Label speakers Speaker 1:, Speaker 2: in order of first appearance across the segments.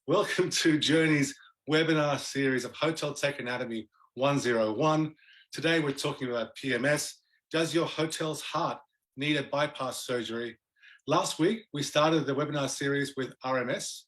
Speaker 1: Welcome to Jurrnee's webinar series of Hotel Tech Anatomy 101. Today we're talking about PMS. Does your hotel's heart need a bypass surgery? Last week we started the webinar series with RMS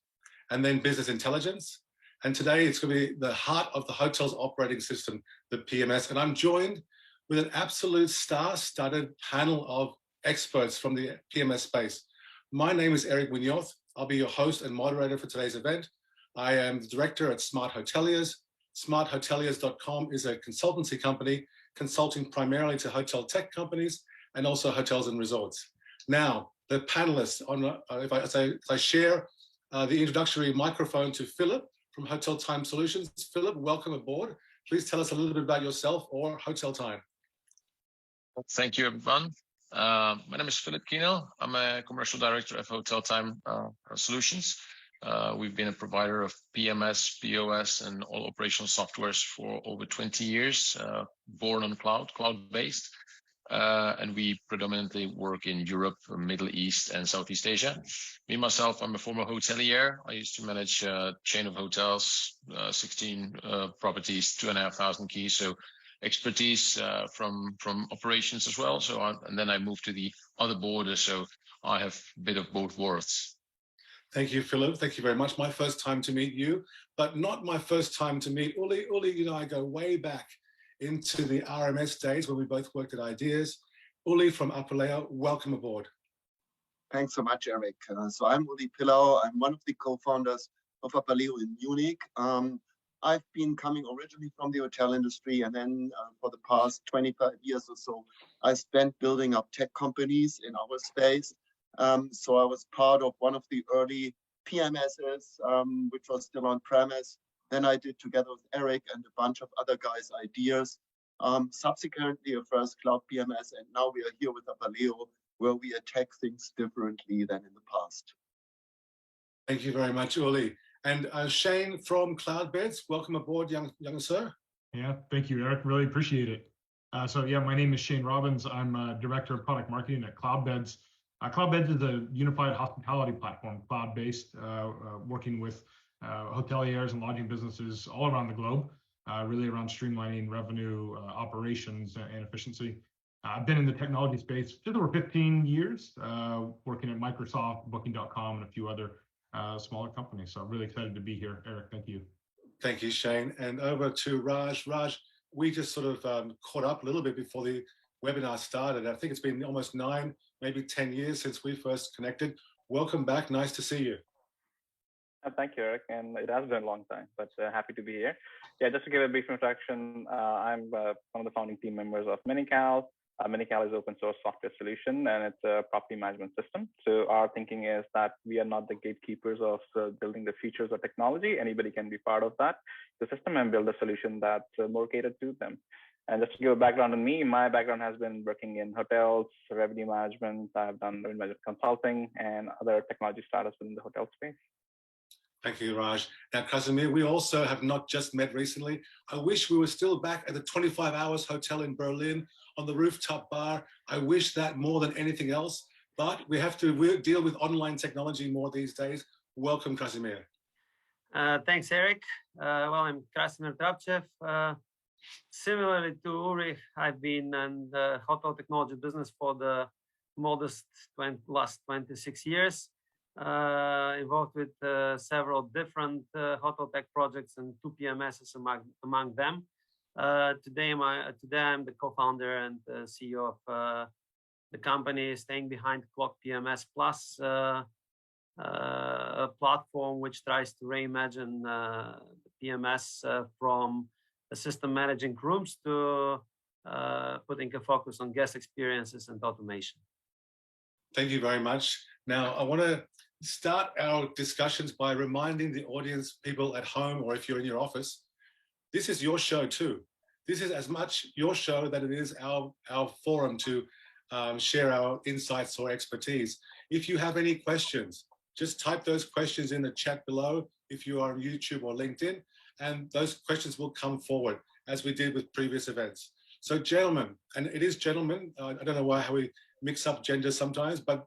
Speaker 1: and then business intelligence. And today it's going to be the heart of the hotel's operating system, the PMS. And I'm joined with an absolute star-studded panel of experts from the PMS space. My name is Eric Munoz. I'll be your host and moderator for today's event. I am the director at Smart Hoteliers. SmartHoteliers.com is a consultancy company consulting primarily to hotel tech companies and also hotels and resorts. Now, the panelists, if I share the introductory microphone to Philip from Hotel Time Solutions. Philip, welcome aboard. Please tell us a little bit about yourself or Hotel Time.
Speaker 2: Thank you, everyone. My name is Philip Kino. I'm a commercial director of Hotel Time Solutions. We've been a provider of PMS, POS, and all operational softwares for over 20 years, born on cloud-based. And we predominantly work in Europe, Middle East, and Southeast Asia. Me, myself, I'm a former hotelier. I used to manage a chain of hotels, 16 properties, 2,500 keys. So expertise from operations as well. And then I moved to the other border. So I have a bit of both worlds.
Speaker 1: Thank you, Philip. Thank you very much. My first time to meet you, but not my first time to meet Uli. Uli, you know, I go way back into the RMS days when we both worked at Ideas. Uli from Apaleo, welcome aboard.
Speaker 3: Thanks so much, Eric. So I'm Uli Pillau. I'm one of the co-founders of Apaleo in Munich. I've been coming originally from the hotel industry, and then for the past 25 years or so, I spent building up tech companies in our space. So I was part of one of the early PMSs, which was still on premise. Then I did, together with Eric and a bunch of other guys, Ideas. Subsequently, a first cloud PMS, and now we are here with Apaleo, where we attack things differently than in the past.
Speaker 1: Thank you very much, Uli. And Shane from Cloudbeds, welcome aboard, young sir.
Speaker 4: Yeah, thank you, Eric. Really appreciate it. So yeah, my name is Shane Robbins. I'm Director of Product Marketing at Cloudbeds. Cloudbeds is a unified hospitality platform, cloud-based, working with hoteliers and lodging businesses all around the globe, really around streamlining revenue, operations, and efficiency. I've been in the technology space just over 15 years, working at Microsoft, Booking.com, and a few other smaller companies. So I'm really excited to be here. Eric, thank you.
Speaker 1: Thank you, Shane. And over to Raj. Raj, we just sort of caught up a little bit before the webinar started. I think it's been almost 9, maybe 10 years since we first connected. Welcome back. Nice to see you.
Speaker 5: Thank you, Eric. And it has been a long time, but happy to be here. Yeah, just to give a brief introduction, I'm one of the founding team members of miniCal. miniCal is open source software solution, and it's a property management system. So our thinking is that we are not the gatekeepers of building the features or technology. Anybody can be part of that, the system, and build a solution that's more catered to them. And just to give a background on me, my background has been working in hotels, revenue management. I've done revenue management consulting and other technology startups within the hotel space.
Speaker 1: Thank you, Raj. Now, Casimir, we also have not just met recently. I wish we were still back at the 25 Hours Hotel in Berlin on the rooftop bar. I wish that more than anything else, but we have to deal with online technology more these days. Welcome, Casimir.
Speaker 6: Thanks, Eric. Well, I'm Krasimir Drabchev. Similarly to Uri, I've been in the hotel technology business for the modest last 26 years. Involved with several different hotel tech projects and 2 PMSs among them. Today I'm the co-founder and CEO of the company staying behind Clock PMS Plus, a platform which tries to reimagine the PMS from a system managing rooms to putting a focus on guest experiences and automation.
Speaker 1: Thank you very much. Now, I want to start our discussions by reminding the audience, people at home, or if you're in your office, this is your show too. This is as much your show that it is our forum to share our insights or expertise. If you have any questions, just type those questions in the chat below if you are on YouTube or LinkedIn, and those questions will come forward as we did with previous events. So gentlemen, and it is gentlemen, I don't know how we mix up genders sometimes, but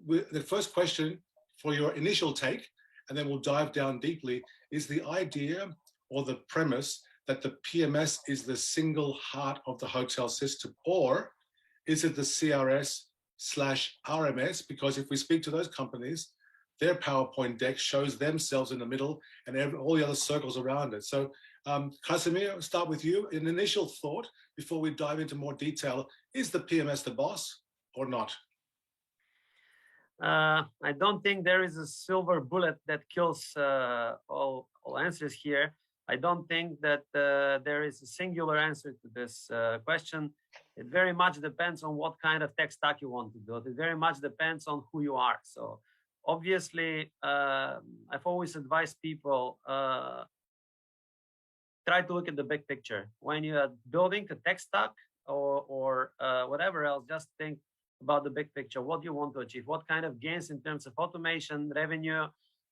Speaker 1: the first question for your initial take, and then we'll dive down deeply, is the idea or the premise that the PMS is the single heart of the hotel system, or is it the CRS/RMS? Because if we speak to those companies, their PowerPoint deck shows themselves in the middle and all the other circles around it. So Casimir, I'll start with you. An initial thought before we dive into more detail, is the PMS the boss or not?
Speaker 6: I don't think there is a silver bullet that kills all answers here. I don't think that there is a singular answer to this question. It very much depends on what kind of tech stack you want to build. It very much depends on who you are. So obviously, I've always advised people, try to look at the big picture. When you are building a tech stack or whatever else, just think about the big picture. What do you want to achieve? What kind of gains in terms of automation, revenue,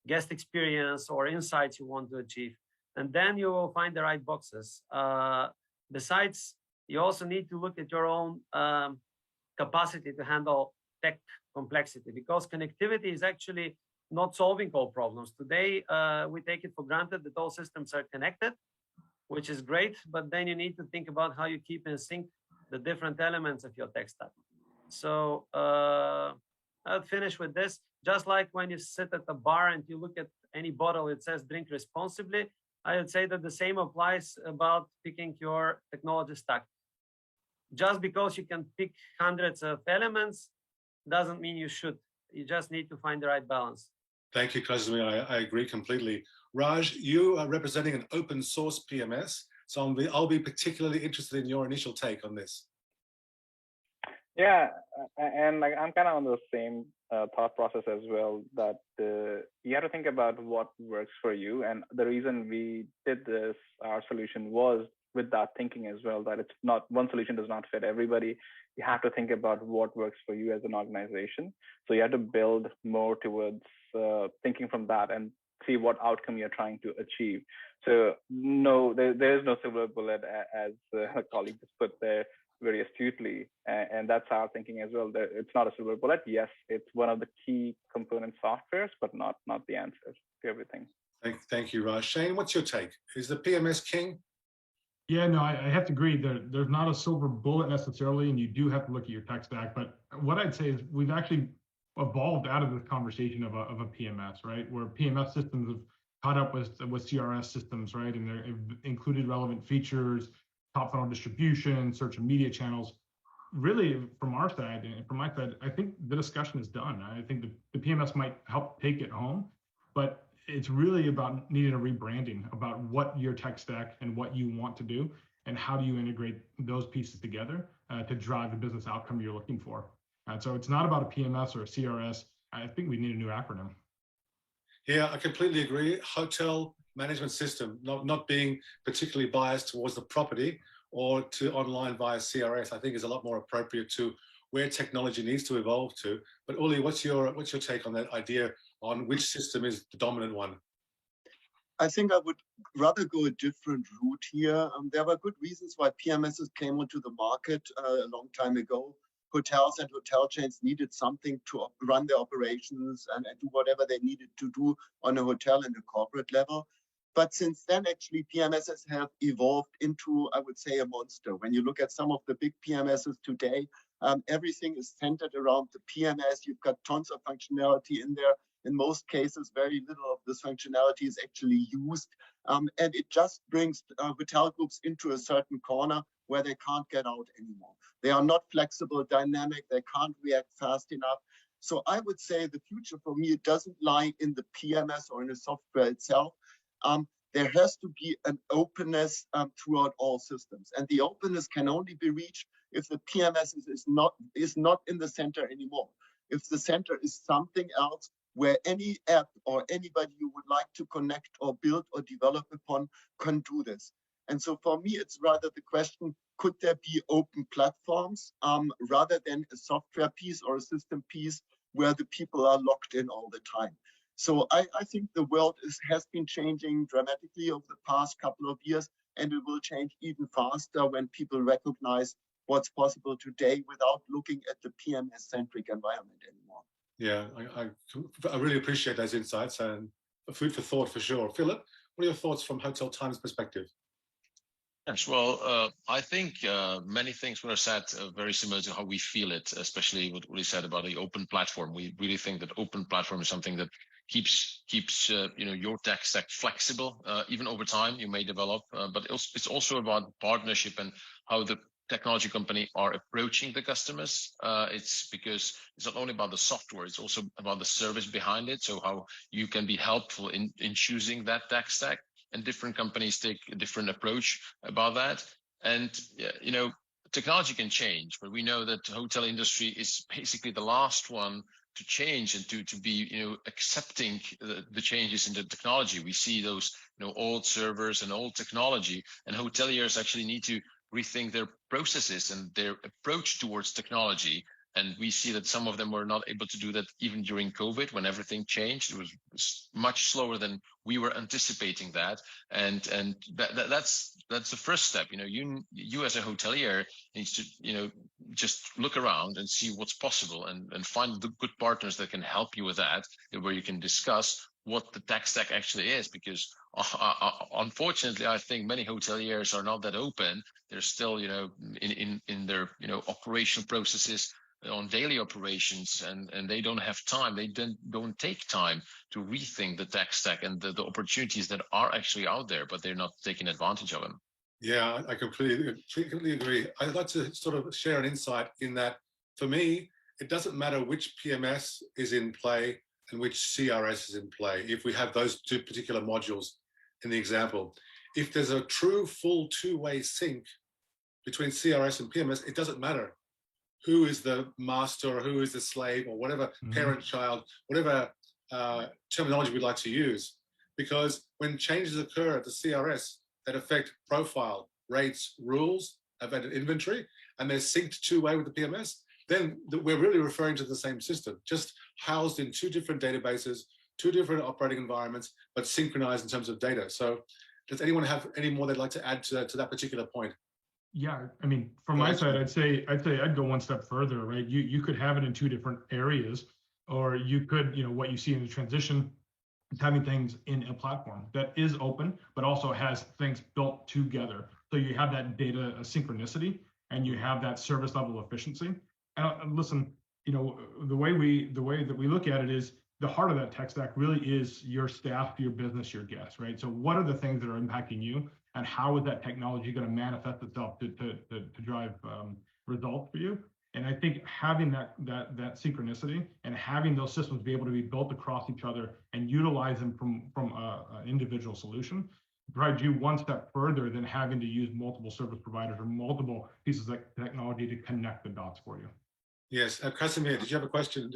Speaker 6: guest experience, or insights you want to achieve? And then you will find the right boxes. Besides, you also need to look at your own capacity to handle tech complexity, because connectivity is actually not solving all problems. Today, we take it for granted that all systems are connected, which is great, but then you need to think about how you keep in sync the different elements of your tech stack. So I'll finish with this. Just like when you sit at a bar and you look at any bottle, it says drink responsibly. I would say that the same applies about picking your technology stack. Just because you can pick hundreds of elements doesn't mean you should. You just need to find the right balance.
Speaker 1: Thank you, Casimir. I agree completely. Raj, you are representing an open source PMS, so I'll be particularly interested in your initial take on this.
Speaker 5: Yeah, and like I'm kind of on the same thought process as well, that you have to think about what works for you. And the reason we did this, our solution, was with that thinking as well, that it's not one solution does not fit everybody. You have to think about what works for you as an organization. So you have to build more towards thinking from that and see what outcome you're trying to achieve. So no, there is no silver bullet, as a colleague just put there very astutely, and that's our thinking as well. That it's not a silver bullet. Yes, it's one of the key component softwares, but not the answer to everything.
Speaker 1: Thank you, Raj. Shane, what's your take? Is the PMS king?
Speaker 4: Yeah, no, I have to agree. There's not a silver bullet necessarily, and you do have to look at your tech stack. But what I'd say is we've actually evolved out of this conversation of a PMS, right? Where PMS systems have caught up with CRS systems, right? And they've included relevant features, top funnel distribution, search and media channels. Really, from our side and from my side, I think the discussion is done. I think the PMS might help take it home, but it's really about needing a rebranding about what your tech stack and what you want to do and how do you integrate those pieces together to drive the business outcome you're looking for. And so it's not about a PMS or a CRS. I think we need a new acronym.
Speaker 1: Yeah, I completely agree. Hotel management system, not being particularly biased towards the property or to online via CRS, I think is a lot more appropriate to where technology needs to evolve to. But Uli, what's your take on that idea on which system is the dominant one?
Speaker 3: I think I would rather go a different route here. There were good reasons why PMSs came onto the market a long time ago. Hotels and hotel chains needed something to run their operations and do whatever they needed to do on a hotel and a corporate level. But since then, actually, PMSs have evolved into, I would say, a monster. When you look at some of the big PMSs today, everything is centered around the PMS. You've got tons of functionality in there. In most cases, very little of this functionality is actually used. And it just brings hotel groups into a certain corner where they can't get out anymore. They are not flexible, dynamic. They can't react fast enough. So I would say the future for me, it doesn't lie in the PMS or in the software itself. There has to be an openness throughout all systems. And the openness can only be reached if the PMS is not in the center anymore. If the center is something else where any app or anybody you would like to connect or build or develop upon can do this. And so for me, it's rather the question, could there be open platforms rather than a software piece or a system piece where the people are locked in all the time? So I think the world has been changing dramatically over the past couple of years, and it will change even faster when people recognize what's possible today without looking at the PMS-centric environment anymore.
Speaker 1: Yeah, I really appreciate those insights. And food for thought for sure. Philip, what are your thoughts from Hotel Time's perspective?
Speaker 2: Yes, well, I think many things were said very similar to how we feel it, especially what he said about the open platform. We really think that open platform is something that keeps your tech stack flexible. Even over time, you may develop, but it's also about partnership and how the technology company are approaching the customers. It's because it's not only about the software, it's also about the service behind it. So how you can be helpful in choosing that tech stack. And different companies take a different approach about that. And technology can change, but we know that the hotel industry is basically the last one to change and to be accepting the changes in the technology. We see those old servers and old technology, and hoteliers actually need to rethink their processes and their approach towards technology. And we see that some of them were not able to do that even during COVID, when everything changed. It was much slower than we were anticipating that. And that's the first step. You as a hotelier needs to just look around and see what's possible and find the good partners that can help you with that, where you can discuss what the tech stack actually is. Because unfortunately, I think many hoteliers are not that open. They're still in their operational processes on daily operations, and they don't have time. They don't take time to rethink the tech stack and the opportunities that are actually out there, but they're not taking advantage of them.
Speaker 1: Yeah, I completely agree. I'd like to sort of share an insight in that. For me, it doesn't matter which PMS is in play and which CRS is in play. If we have those two particular modules in the example, if there's a true full two-way sync between CRS and PMS, it doesn't matter who is the master or who is the slave or whatever, parent, child, whatever terminology we'd like to use. Because when changes occur at the CRS that affect profile, rates, rules, event inventory, and they're synced two-way with the PMS, then we're really referring to the same system, just housed in two different databases, two different operating environments, but synchronized in terms of data. So does anyone have any more they'd like to add to that particular point?
Speaker 4: Yeah, I mean, from my side, I'd say I'd go one step further, right? You could have it in two different areas, or you could, what you see in the transition is having things in a platform that is open, but also has things built together. So you have that data synchronicity, and you have that service level efficiency. And listen, the way that we look at it is the heart of that tech stack really is your staff, your business, your guests, right? So what are the things that are impacting you, and how is that technology going to manifest itself to drive results for you? And I think having that synchronicity and having those systems be able to be built across each other and utilize them from an individual solution drives you one step further than having to use multiple service providers or multiple pieces of technology to connect the dots for you.
Speaker 1: Yes, Krasimir, did you have a question?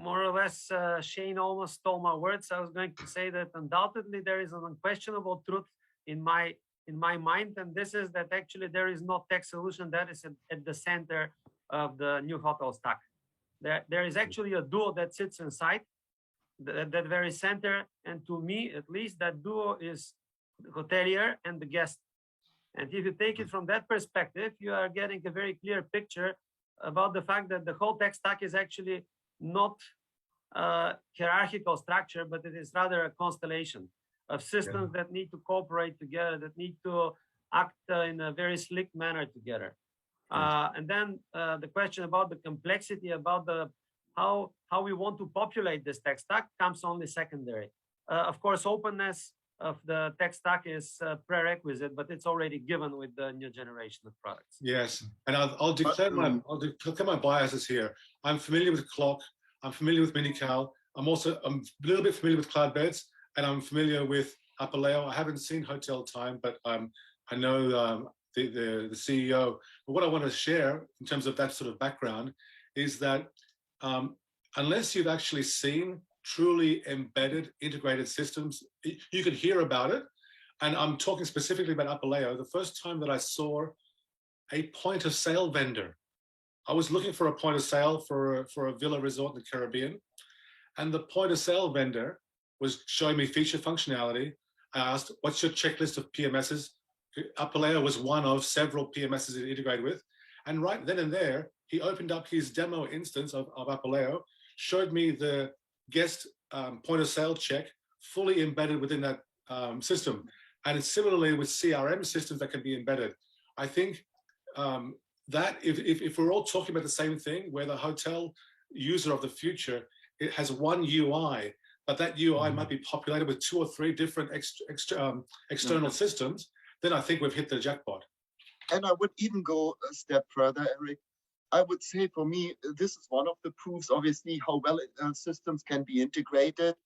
Speaker 6: More or less, Shane almost stole my words. I was going to say that undoubtedly there is an unquestionable truth in my mind, and this is that actually there is no tech solution that is at the center of the new hotel stack. There is actually a duo that sits inside that very center, and to me at least, that duo is the hotelier and the guest. And if you take it from that perspective, you are getting a very clear picture about the fact that the whole tech stack is actually not a hierarchical structure, but it is rather a constellation of systems that need to cooperate together, that need to act in a very slick manner together. And then the question about the complexity, about how we want to populate this tech stack comes only secondary. Of course, openness of the tech stack is a prerequisite, but it's already given with the new generation of products.
Speaker 1: Yes, and I'll declare my biases here. I'm familiar with Clock. I'm familiar with miniCal. I'm a little bit familiar with Cloudbeds, and I'm familiar with Apaleo. I haven't seen Hotel Time, but I know the CEO. But what I want to share in terms of that sort of background is that unless you've actually seen truly embedded integrated systems, you can hear about it. And I'm talking specifically about Apaleo. The first time that I saw a point of sale vendor, I was looking for a point of sale for a villa resort in the Caribbean, and the point of sale vendor was showing me feature functionality. I asked, what's your checklist of PMSs? Apaleo was one of several PMSs it integrated with. And right then and there, he opened up his demo instance of Apaleo, showed me the guest point of sale check fully embedded within that system. And it's similarly with CRM systems that can be embedded. I think that if we're all talking about the same thing, where the hotel user of the future, it has one UI, but that UI might be populated with 2 or 3 different external systems, then I think we've hit the jackpot.
Speaker 3: And I would even go a step further, Eric. I would say for me, this is one of the proofs, obviously, how well systems can be integrated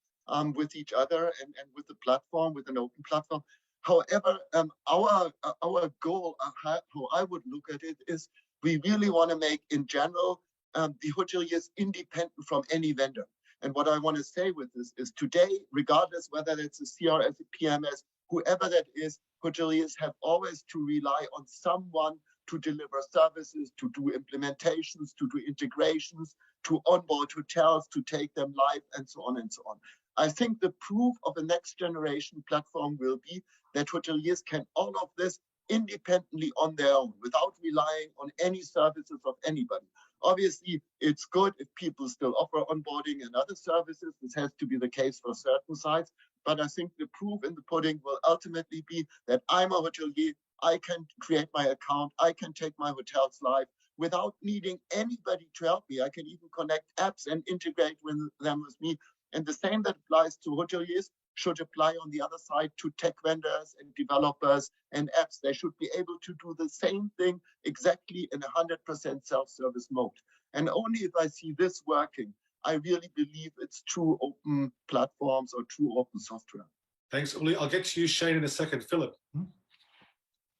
Speaker 3: with each other and with the platform, with an open platform. However, our goal, how I would look at it, is we really want to make, in general, the hoteliers independent from any vendor. And what I want to say with this is today, regardless whether it's a CRS, a PMS, whoever that is, hoteliers have always to rely on someone to deliver services, to do implementations, to do integrations, to onboard hotels, to take them live, and so on and so on. I think the proof of a next generation platform will be that hoteliers can all of this independently on their own, without relying on any services of anybody. Obviously, it's good if people still offer onboarding and other services. This has to be the case for certain sites. But I think the proof in the pudding will ultimately be that I'm a hotelier, I can create my account, I can take my hotels live without needing anybody to help me. I can even connect apps and integrate with them with me. And the same that applies to hoteliers should apply on the other side to tech vendors and developers and apps. They should be able to do the same thing exactly in 100% self-service mode. And only if I see this working, I really believe it's true open platforms or true open software.
Speaker 1: Thanks, Uli. I'll get to you, Shane, in a second. Philip.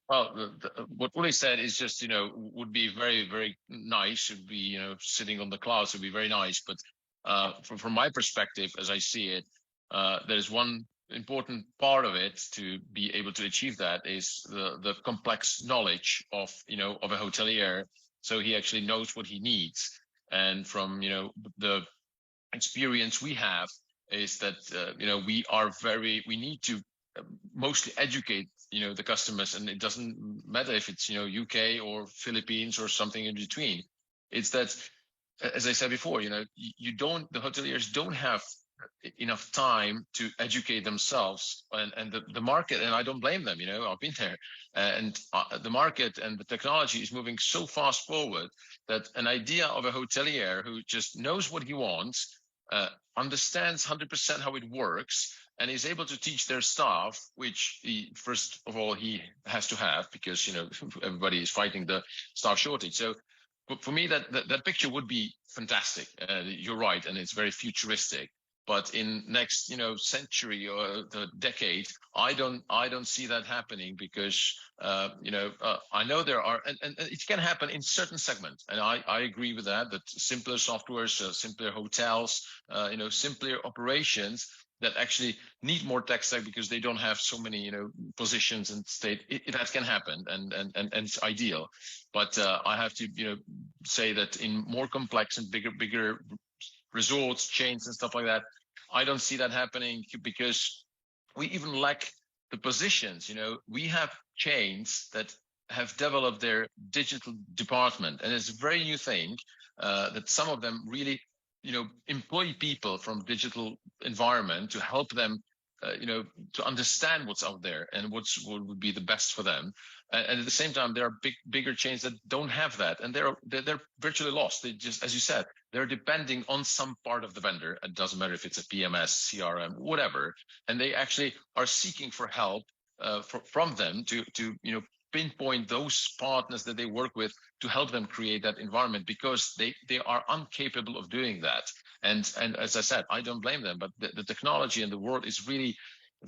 Speaker 2: Well, what Uli said is just, would be very, very nice. It would be, sitting on the clouds would be very nice. But from my perspective, as I see it, there's one important part of it to be able to achieve that is the complex knowledge of a hotelier, so he actually knows what he needs. And from the experience we have is that we need to mostly educate the customers, and it doesn't matter if it's UK or Philippines or something in between. It's that, as I said before, the hoteliers don't have enough time to educate themselves, and the market, and I don't blame them. I've been there, and the market and the technology is moving so fast forward that an idea of a hotelier who just knows what he wants, understands 100% how it works, and is able to teach their staff, which first of all he has to have, because everybody is fighting the staff shortage. So for me, that picture would be fantastic. You're right, and it's very futuristic. But in next century or the decade, I don't see that happening, because I know there are, and it can happen in certain segments, and I agree with that simpler softwares, simpler hotels, simpler operations that actually need more tech stack because they don't have so many positions and state. That can happen, and it's ideal. But I have to say that in more complex and bigger resorts, chains, and stuff like that, I don't see that happening, because we even lack the positions. We have chains that have developed their digital department, and it's a very new thing that some of them really employ people from digital environment to help them to understand what's out there and what would be the best for them. And at the same time, there are bigger chains that don't have that, and they're virtually lost. They just, as you said, they're depending on some part of the vendor. It doesn't matter if it's a PMS, CRM, whatever, and they actually are seeking for help from them to pinpoint those partners that they work with to help them create that environment, because they are incapable of doing that. And as I said, I don't blame them, but the technology and the world is really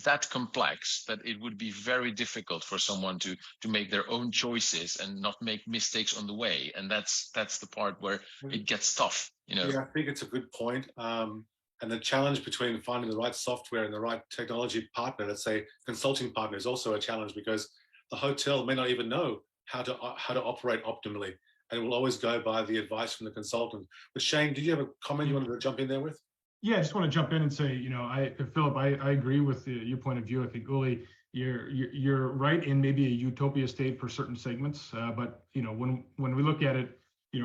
Speaker 2: that complex that it would be very difficult for someone to make their own choices and not make mistakes on the way. And that's the part where it gets tough.
Speaker 1: Yeah, I think it's a good point. And the challenge between finding the right software and the right technology partner, let's say consulting partner, is also a challenge, because the hotel may not even know how to operate optimally, and it will always go by the advice from the consultant. But Shane, did you have a comment you wanted to jump in there with?
Speaker 4: Yeah, I just want to jump in and say, Philip, I agree with your point of view. I think, Uli, you're right in maybe a utopia state for certain segments, but when we look at it,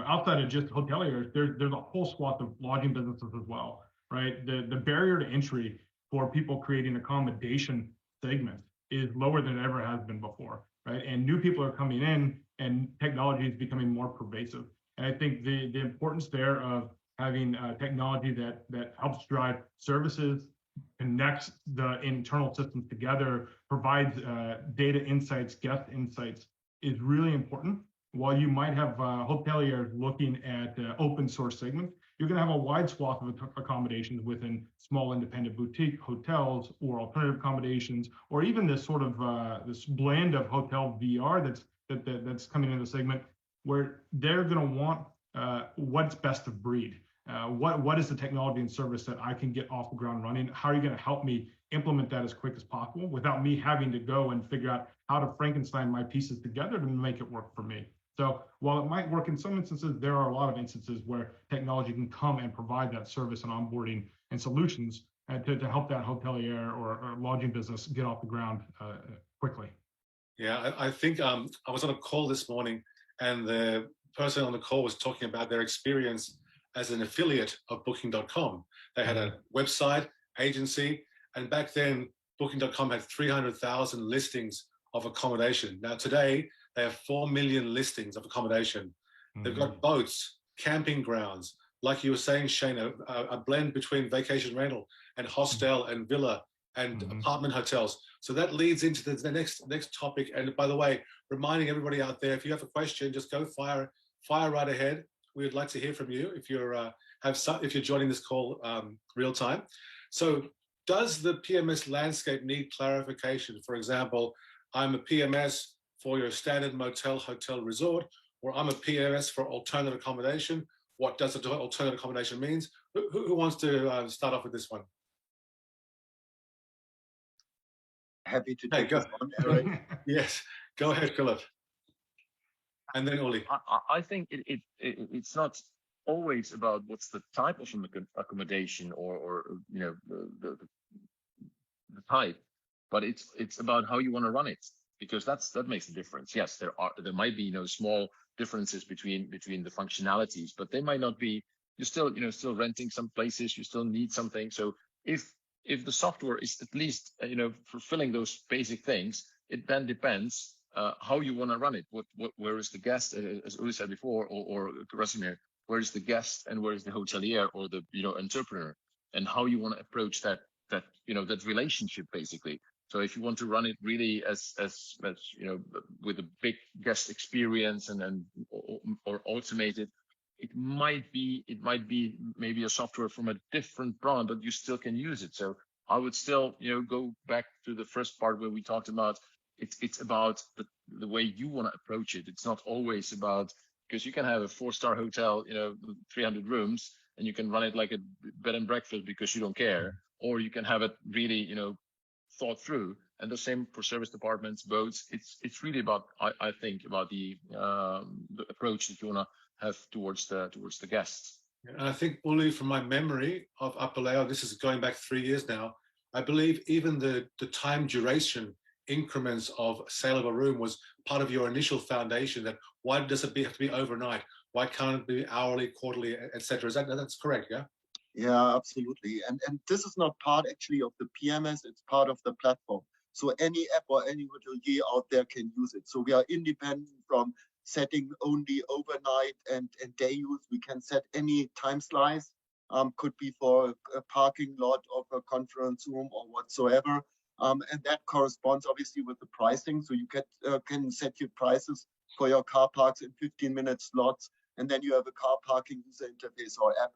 Speaker 4: outside of just hoteliers, there's a whole swath of lodging businesses as well, right? The barrier to entry for people creating accommodation segments is lower than it ever has been before, right? And new people are coming in, and technology is becoming more pervasive. And I think the importance there of having technology that helps drive services, connects the internal systems together, provides data insights, guest insights, is really important. While you might have hoteliers looking at open source segments, you're going to have a wide swath of accommodations within small independent boutique hotels or alternative accommodations, or even this sort of this blend of hotel VR that's coming in the segment, where they're going to want what's best of breed. What is the technology and service that I can get off the ground running? How are you going to help me implement that as quick as possible without me having to go and figure out how to Frankenstein my pieces together to make it work for me? So while it might work in some instances, there are a lot of instances where technology can come and provide that service and onboarding and solutions to help that hotelier or lodging business get off the ground quickly.
Speaker 1: Yeah, I think I was on a call this morning, and the person on the call was talking about their experience as an affiliate of Booking.com. They had a website, agency, and back then Booking.com had 300,000 listings of accommodation. Now today, they have 4 million listings of accommodation. They've got boats, camping grounds, like you were saying, Shane, a blend between vacation rental and hostel and villa and apartment hotels. So that leads into the next topic. And by the way, reminding everybody out there, if you have a question, just go fire right ahead. We would like to hear from you if you're if you're joining this call real time. So does the PMS landscape need clarification? For example, I'm a PMS for your standard motel, hotel, resort, or I'm a PMS for alternative accommodation. What does alternative accommodation means? Who wants to start off with this one?
Speaker 3: Happy to take this on, Eric.
Speaker 1: Yes, go ahead, Philip. And then Uli.
Speaker 2: I think it's not always about what's the type of accommodation or you know the type, but it's about how you want to run it, because that makes a difference. Yes, there might be small differences between the functionalities, but they might not be. You're still still renting some places. You still need something. So if the software is at least fulfilling those basic things, it then depends how you want to run it. Where is the guest, as Uli said before, or Rasimir, where is the guest and where is the hotelier or the entrepreneur, and how you want to approach that relationship basically. So if you want to run it really as with a big guest experience or automated, it might be maybe a software from a different brand, but you still can use it. So I would still go back to the first part where we talked about it's about the way you want to approach it. It's not always about, because you can have a 4-star hotel, 300 rooms, and you can run it like a bed and breakfast because you don't care, or you can have it really thought through. And the same for service departments, boats. It's really about I think about the approach that you want to have towards the guests.
Speaker 1: And I think, Uli, from my memory of Apaleo, this is going back 3 years now, I believe even the time duration increments of sale of a room was part of your initial foundation. That why does it have to be overnight? Why can't it be hourly, quarterly, etc.? That's correct, yeah?
Speaker 3: Yeah, absolutely. And this is not part actually of the PMS, it's part of the platform. So any app or any hotelier out there can use it. So we are independent from setting only overnight and day use. We can set any time slice, could be for a parking lot of a conference room or whatsoever. And that corresponds obviously with the pricing. So you can set your prices for your car parks in 15-minute slots, and then you have a car parking user interface or app.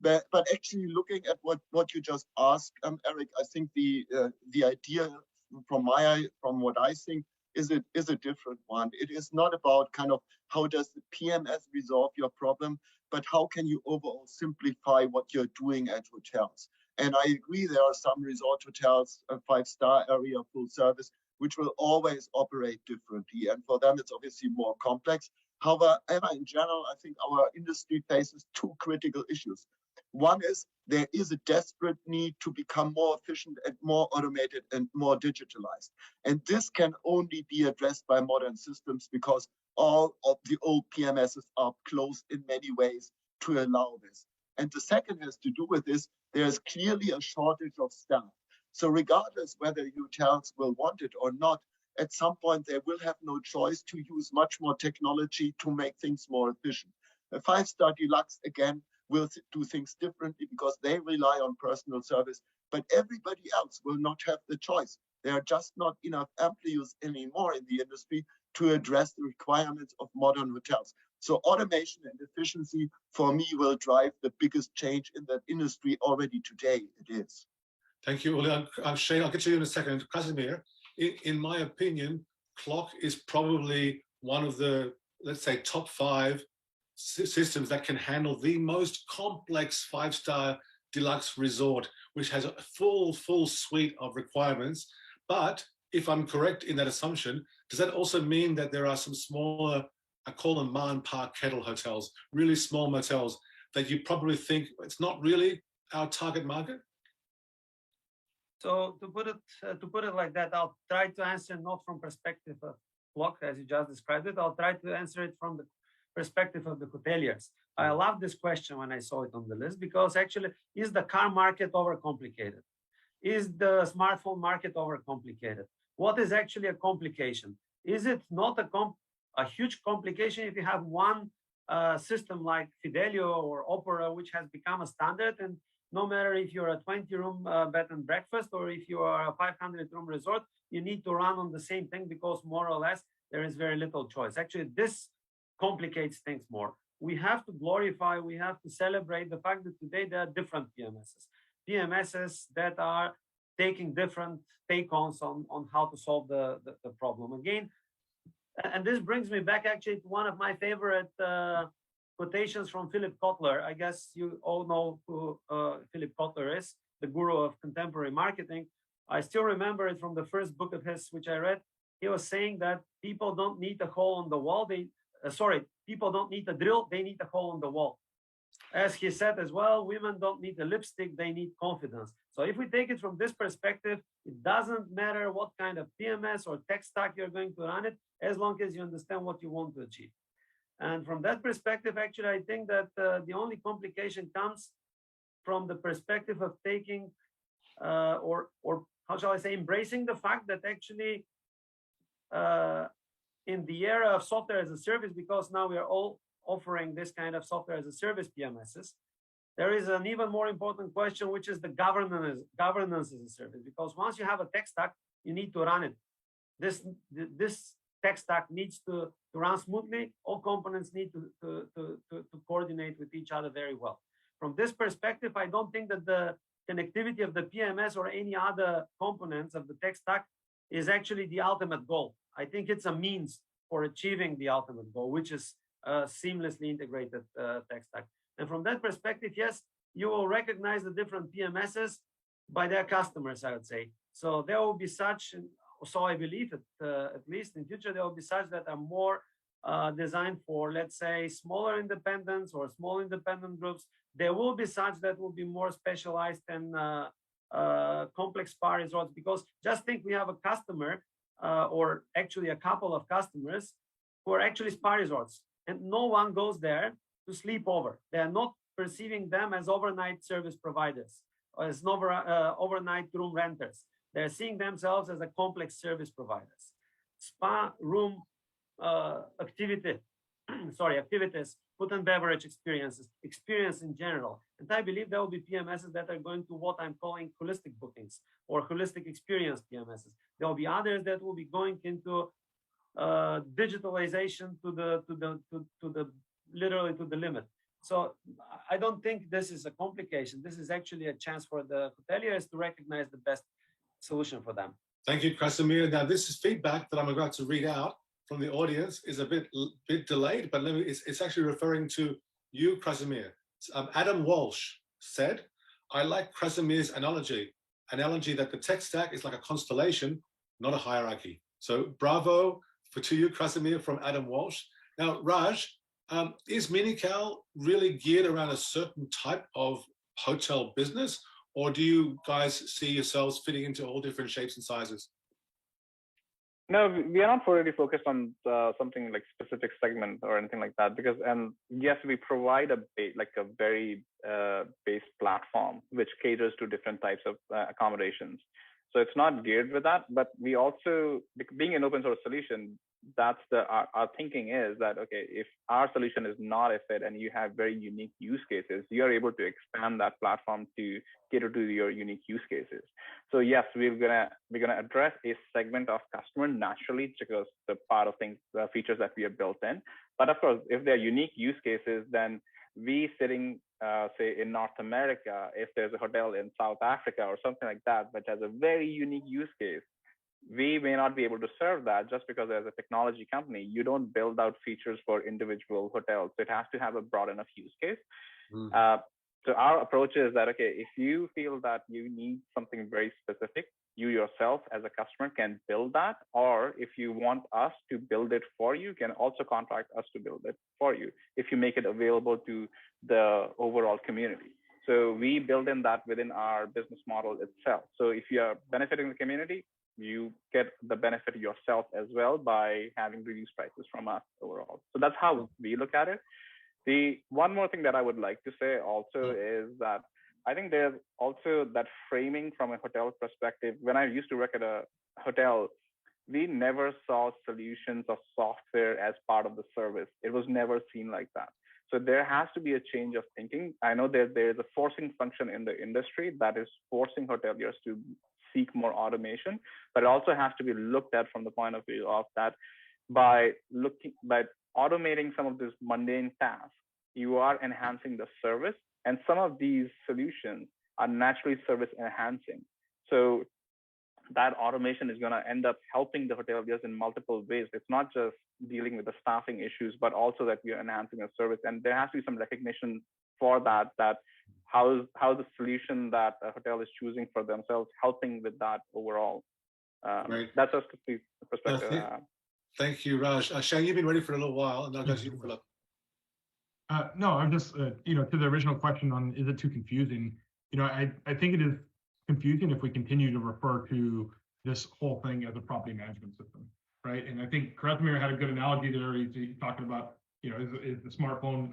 Speaker 3: But actually looking at what you just asked, Eric, I think the idea from what I think is a different one. It is not about kind of how does the PMS resolve your problem, but how can you overall simplify what you're doing at hotels. And I agree, there are some resort hotels, a 5-star area, full service, which will always operate differently. And for them, it's obviously more complex. However, in general, I think our industry faces 2 critical issues. One is there is a desperate need to become more efficient and more automated and more digitalized. And this can only be addressed by modern systems because all of the old PMSs are closed in many ways to allow this. And the second has to do with this. There's clearly a shortage of staff. So regardless whether hotels will want it or not, at some point they will have no choice to use much more technology to make things more efficient. A 5-star deluxe, again, will do things differently because they rely on personal service, but everybody else will not have the choice. There are just not enough Apaleos anymore in the industry to address the requirements of modern hotels. So automation and efficiency, for me, will drive the biggest change in that industry already today. It is.
Speaker 1: Thank you, Uli. Shane, I'll get to you in a second. Krasimir, in my opinion, Clock is probably one of the, let's say, top 5 systems that can handle the most complex 5-star deluxe resort, which has a full suite of requirements. But if I'm correct in that assumption, does that also mean that there are some smaller, I call them Ma and Pa kettle hotels, really small motels that you probably think it's not really our target market?
Speaker 6: So to put it like that, I'll try to answer not from perspective of Clock, as you just described it. I'll try to answer it from the perspective of the hoteliers. I love this question when I saw it on the list, because actually, is the car market overcomplicated? Is the smartphone market overcomplicated? What is actually a complication? Is it not a huge complication if you have one system like Fidelio or Opera, which has become a standard, and no matter if you're a 20-room bed and breakfast or if you are a 500-room resort, you need to run on the same thing because more or less there is very little choice. Actually, this complicates things more. We have to glorify, we have to celebrate the fact that today there are different PMSs. PMSs that are taking different take-ons on how to solve the problem. Again, and this brings me back actually to one of my favorite quotations from Philip Kotler. I guess you all know who Philip Kotler is, the guru of contemporary marketing. I still remember it from the first book of his, which I read. He was saying that people don't need a hole in the wall. People don't need a drill, they need a hole in the wall. As he said as well, women don't need a lipstick, they need confidence. So if we take it from this perspective, it doesn't matter what kind of PMS or tech stack you're going to run it, as long as you understand what you want to achieve. And from that perspective, actually, I think that the only complication comes from the perspective of taking or how shall I say, embracing the fact that actually in the era of software as a service, because now we are all offering this kind of software as a service PMSs, there is an even more important question, which is the governance as a service. Because once you have a tech stack, you need to run it. This tech stack needs to run smoothly. All components need to coordinate with each other very well. From this perspective, I don't think that the connectivity of the PMS or any other components of the tech stack is actually the ultimate goal. I think it's a means for achieving the ultimate goal, which is a seamlessly integrated tech stack. And from that perspective, yes, you will recognize the different PMSs by their customers, I would say. So there will be such, so I believe at least in future, there will be such that are more designed for, let's say, smaller independents or small independent groups. There will be such that will be more specialized and complex spa resorts, because just think we have a customer or actually a couple of customers who are actually spa resorts, and no one goes there to sleep over. They are not perceiving them as overnight service providers or as overnight room renters. They're seeing themselves as a complex service providers. Spa room activities, food and beverage experience in general. And I believe there will be PMSs that are going to what I'm calling holistic bookings or holistic experience PMSs. There will be others that will be going into digitalization to the literally to the limit. So I don't think this is a complication. This is actually a chance for the hoteliers to recognize the best solution for them.
Speaker 1: Thank you, Krasimir. Now, this is feedback that I'm about to read out from the audience. Is a bit delayed, but it's actually referring to you, Krasimir. Adam Walsh said, I like Krasimir's analogy that the tech stack is like a constellation, not a hierarchy. So bravo to you, Krasimir, from Adam Walsh. Now, Raj, is miniCal really geared around a certain type of hotel business, or do you guys see yourselves fitting into all different shapes and sizes?
Speaker 5: No, we are not really focused on something like specific segment or anything like that, because and yes, we provide a very base platform which caters to different types of accommodations. So it's not geared with that, but we also, being an open source solution, that's our thinking is that, okay, if our solution is not a fit and you have very unique use cases, you are able to expand that platform to cater to your unique use cases. So yes, we're gonna address a segment of customer naturally because the part of things, the features that we have built in. But of course, if they're unique use cases, then we sitting say in North America, if there's a hotel in South Africa or something like that, which has a very unique use case, we may not be able to serve that just because as a technology company, you don't build out features for individual hotels. So it has to have a broad enough use case. So our approach is that, okay, if you feel that you need something very specific, you yourself as a customer can build that, or if you want us to build it for you, can also contract us to build it for you if you make it available to the overall community. So we build in that within our business model itself. So if you are benefiting the community, you get the benefit yourself as well by having reduced prices from us overall. So that's how we look at it. The one more thing that I would like to say also is that I think there's also that framing from a hotel perspective. When I used to work at a hotel, we never saw solutions of software as part of the service. It was never seen like that. So there has to be a change of thinking. I know that there's a forcing function in the industry that is forcing hoteliers to seek more automation, but it also has to be looked at from the point of view of that by automating some of these mundane tasks, you are enhancing the service, and some of these solutions are naturally service enhancing. So that automation is going to end up helping the hoteliers in multiple ways. It's not just dealing with the staffing issues, but also that we are enhancing the service. And there has to be some recognition for that how the solution that a hotel is choosing for themselves helping with that overall. That's just the perspective.
Speaker 1: Thank you, Raj. Shane, you've been ready for a little while, and I'll go to you, Philip.
Speaker 4: No, I'm just, to the original question on, is it too confusing? I think it is confusing if we continue to refer to this whole thing as a property management system, right? And I think Krasimir had a good analogy there. He's talking about, is the smartphone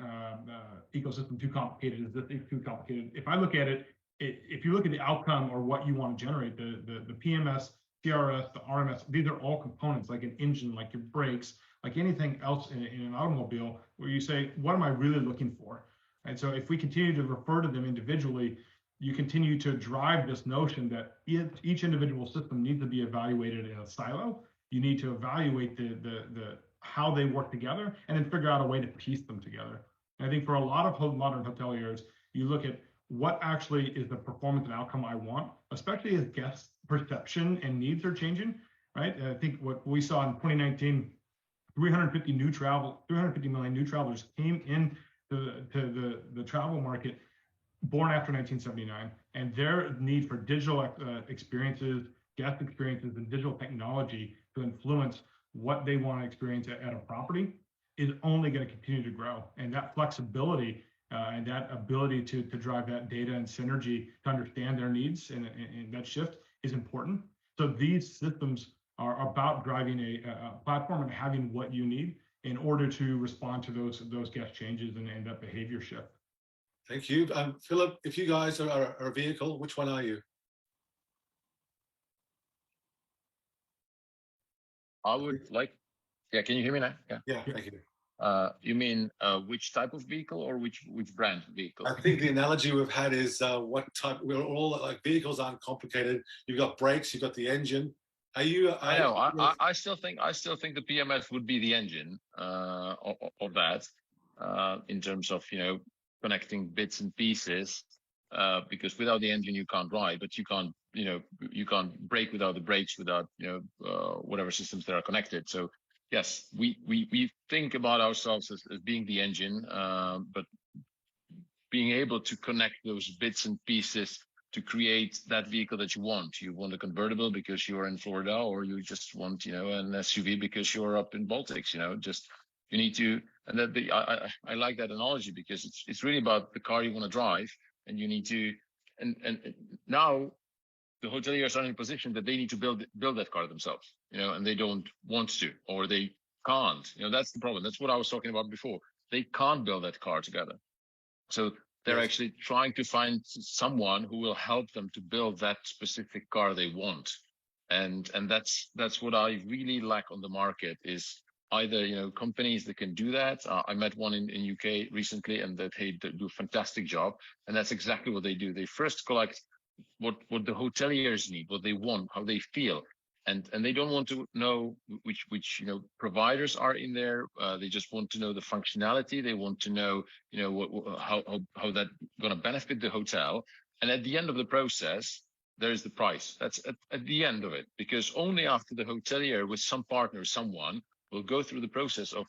Speaker 4: ecosystem too complicated? Is this too complicated? If I look at it, if you look at the outcome or what you want to generate, the PMS, CRS, the RMS, these are all components like an engine, like your brakes, like anything else in an automobile, where you say, what am I really looking for? And so if we continue to refer to them individually, you continue to drive this notion that each individual system needs to be evaluated in a silo. You need to evaluate the how they work together and then figure out a way to piece them together. And I think for a lot of modern hoteliers, you look at what actually is the performance and outcome I want, especially as guest perception and needs are changing, right? I think what we saw in 2019, 350 million new travelers came in to the travel market born after 1979, and their need for digital experiences, guest experiences, and digital technology to influence what they want to experience at a property is only going to continue to grow. And that flexibility and that ability to drive that data and synergy to understand their needs and that shift is important. So these systems are about driving a platform and having what you need in order to respond to those guest changes and that behavior shift.
Speaker 1: Thank you. Philip, if you guys are a vehicle, which one are you?
Speaker 2: I would like, yeah, can you hear me now?
Speaker 1: Yeah, thank you.
Speaker 2: You mean which type of vehicle or which brand vehicle?
Speaker 1: I think the analogy we've had is what type, we're all like, vehicles aren't complicated. You've got brakes, you've got the engine. Are you?
Speaker 2: I know. I still think the PMS would be the engine of that in terms of connecting bits and pieces, because without the engine you can't drive, but you can't brake without the brakes, without whatever systems that are connected. So yes, we think about ourselves as being the engine, but being able to connect those bits and pieces to create that vehicle that you want. You want a convertible because you're in Florida, or you just want, an SUV because you're up in Baltics, you need to, and that I like that analogy because it's really about the car you want to drive, and you need to, and now the hoteliers are in a position that they need to build that car themselves, and they don't want to, or they can't. That's the problem. That's what I was talking about before. They can't build that car together. So they're actually trying to find someone who will help them to build that specific car they want. And that's what I really lack on the market is either, companies that can do that. I met one in UK recently, and that they do a fantastic job. And that's exactly what they do. They first collect what the hoteliers need, what they want, how they feel. And they don't want to know which providers are in there. They just want to know the functionality. They want to know how that going to benefit the hotel. And at the end of the process, there is the price. That's at the end of it, because only after the hotelier with some partner, someone will go through the process of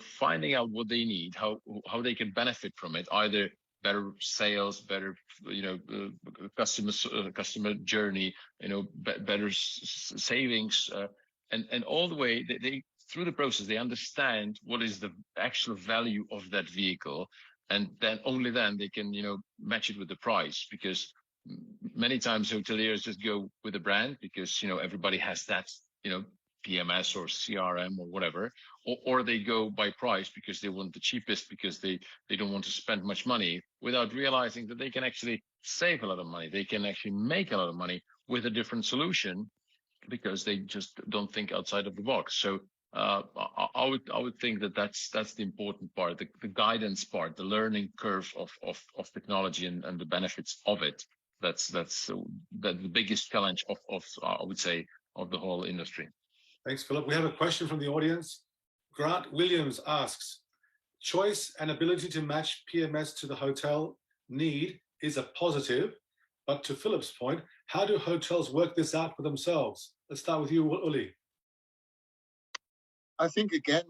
Speaker 2: finding out what they need, how they can benefit from it, either better sales, better customer journey, better savings, and all the way they through the process they understand what is the actual value of that vehicle, and then only then they can match it with the price, because many times hoteliers just go with a brand because everybody has that PMS or CRM or whatever, or they go by price because they want the cheapest, because they don't want to spend much money, without realizing that they can actually save a lot of money. They can actually make a lot of money with a different solution, because they just don't think outside of the box. So I would think that that's the important part, the guidance part, the learning curve of technology and the benefits of it. That's the biggest challenge of I would say of the whole industry.
Speaker 1: Thanks, Philip. We have a question from the audience. Grant Williams asks, choice and ability to match PMS to the hotel need is a positive, but to Philip's point, how do hotels work this out for themselves? Let's start with you, Uli.
Speaker 3: I think, again,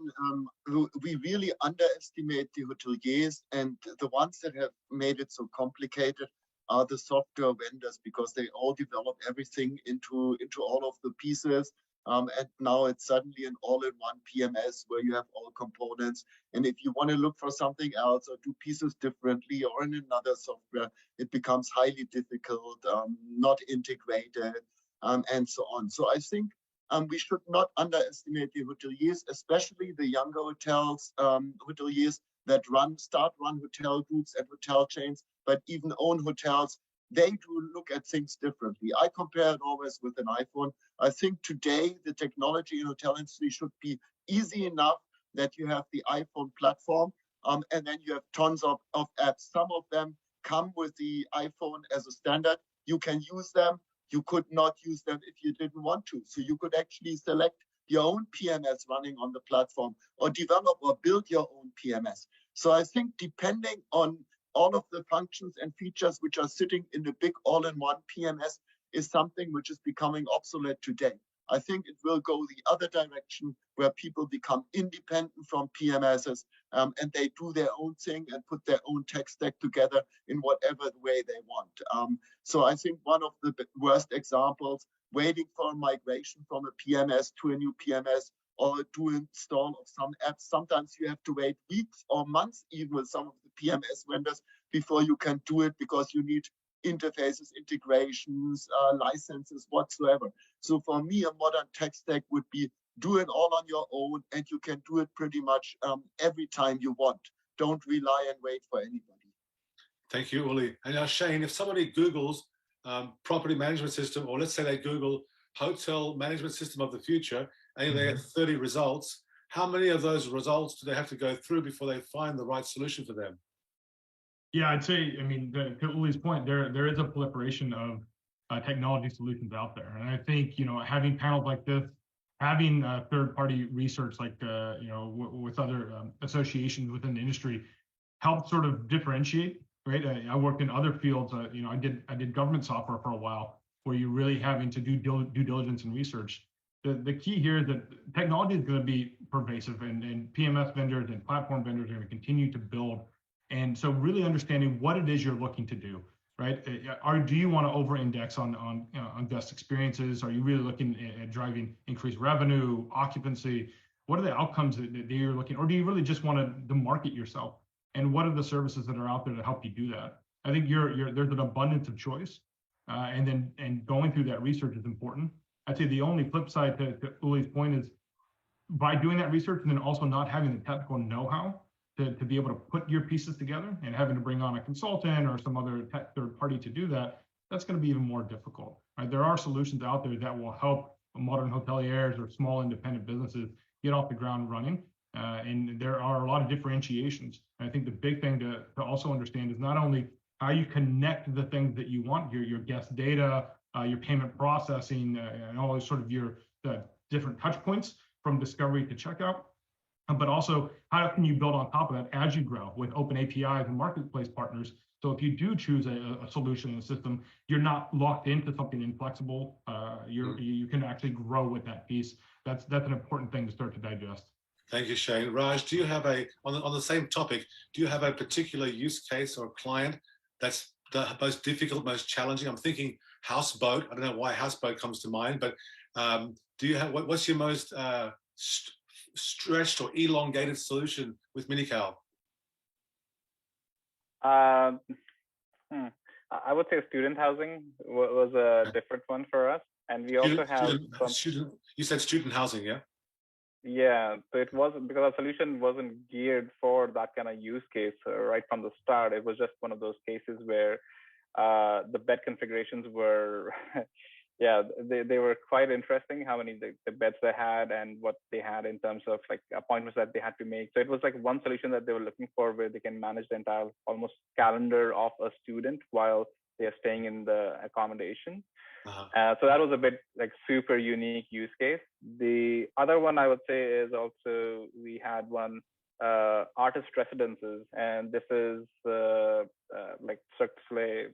Speaker 3: we really underestimate the hoteliers, and the ones that have made it so complicated are the software vendors, because they all develop everything into all of the pieces. And now it's suddenly an all-in-one PMS where you have all components. And if you want to look for something else or do pieces differently or in another software, it becomes highly difficult, not integrated, and so on. So I think we should not underestimate the hoteliers, especially the younger hoteliers that start run hotel groups and hotel chains, but even own hotels. They do look at things differently. I compare it always with an iPhone. I think today the technology in hotel industry should be easy enough that you have the iPhone platform, and then you have tons of apps. Some of them come with the iPhone as a standard. You can use them. You could not use them if you didn't want to. So you could actually select your own PMS running on the platform, or develop or build your own PMS. So I think depending on all of the functions and features which are sitting in the big all-in-one PMS is something which is becoming obsolete today. I think it will go the other direction, where people become independent from PMSs, and they do their own thing and put their own tech stack together in whatever way they want. So I think one of the worst examples, waiting for a migration from a PMS to a new PMS, or to install of some apps. Sometimes you have to wait weeks or months even with some of the PMS vendors before you can do it, because you need interfaces, integrations, licenses, whatsoever. So for me, a modern tech stack would be do it all on your own, and you can do it pretty much every time you want. Don't rely and wait for anybody.
Speaker 1: Thank you, Uli. And now, Shane, if somebody Googles property management system, or let's say they Google hotel management system of the future, and they get 30 results, how many of those results do they have to go through before they find the right solution for them?
Speaker 4: Yeah, I'd say, I mean, to Uli's point, there is a proliferation of technology solutions out there. And I think, having panels like this, having third-party research like, with other associations within the industry, helps sort of differentiate, right? I worked in other fields, I did government software for a while, where you're really having to do due diligence and research. The key here is that technology is going to be pervasive, and PMS vendors and platform vendors are going to continue to build. And so really understanding what it is you're looking to do, right? Do you want to over-index on guest experiences? Are you really looking at driving increased revenue, occupancy? What are the outcomes that you're looking, or do you really just want to market yourself? And what are the services that are out there to help you do that? I think there's an abundance of choice. and going through that research is important. I'd say the only flip side to Uli's point is by doing that research and then also not having the technical know-how to be able to put your pieces together and having to bring on a consultant or some other third party to do that, that's going to be even more difficult. Right? There are solutions out there that will help modern hoteliers or small independent businesses get off the ground running. And there are a lot of differentiations. And I think the big thing to also understand is not only how you connect the things that you want, your guest data, your payment processing, and all those sort of the different touch points from discovery to checkout, but also how can you build on top of that as you grow with open APIs and marketplace partners. So if you do choose a solution and a system, you're not locked into something inflexible. You can actually grow with that piece. That's an important thing to start to digest.
Speaker 1: Thank you, Shane. Raj, do you have on the same topic, do you have a particular use case or client that's the most difficult, most challenging? I'm thinking houseboat. I don't know why houseboat comes to mind, but do you have, what's your most stretched or elongated solution with miniCal?
Speaker 5: I would say student housing was a different one for us. And we also have
Speaker 1: you said student housing, yeah?
Speaker 5: Yeah, so it wasn't, because our solution wasn't geared for that kind of use case right from the start. It was just one of those cases where the bed configurations were, yeah, they were quite interesting, how many the beds they had and what they had in terms of like appointments that they had to make. So it was like one solution that they were looking for where they can manage the entire almost calendar of a student while they're staying in the accommodation. So that was a bit like super unique use case. The other one I would say is also we had one artist residences, and this is like Cirque du Soleil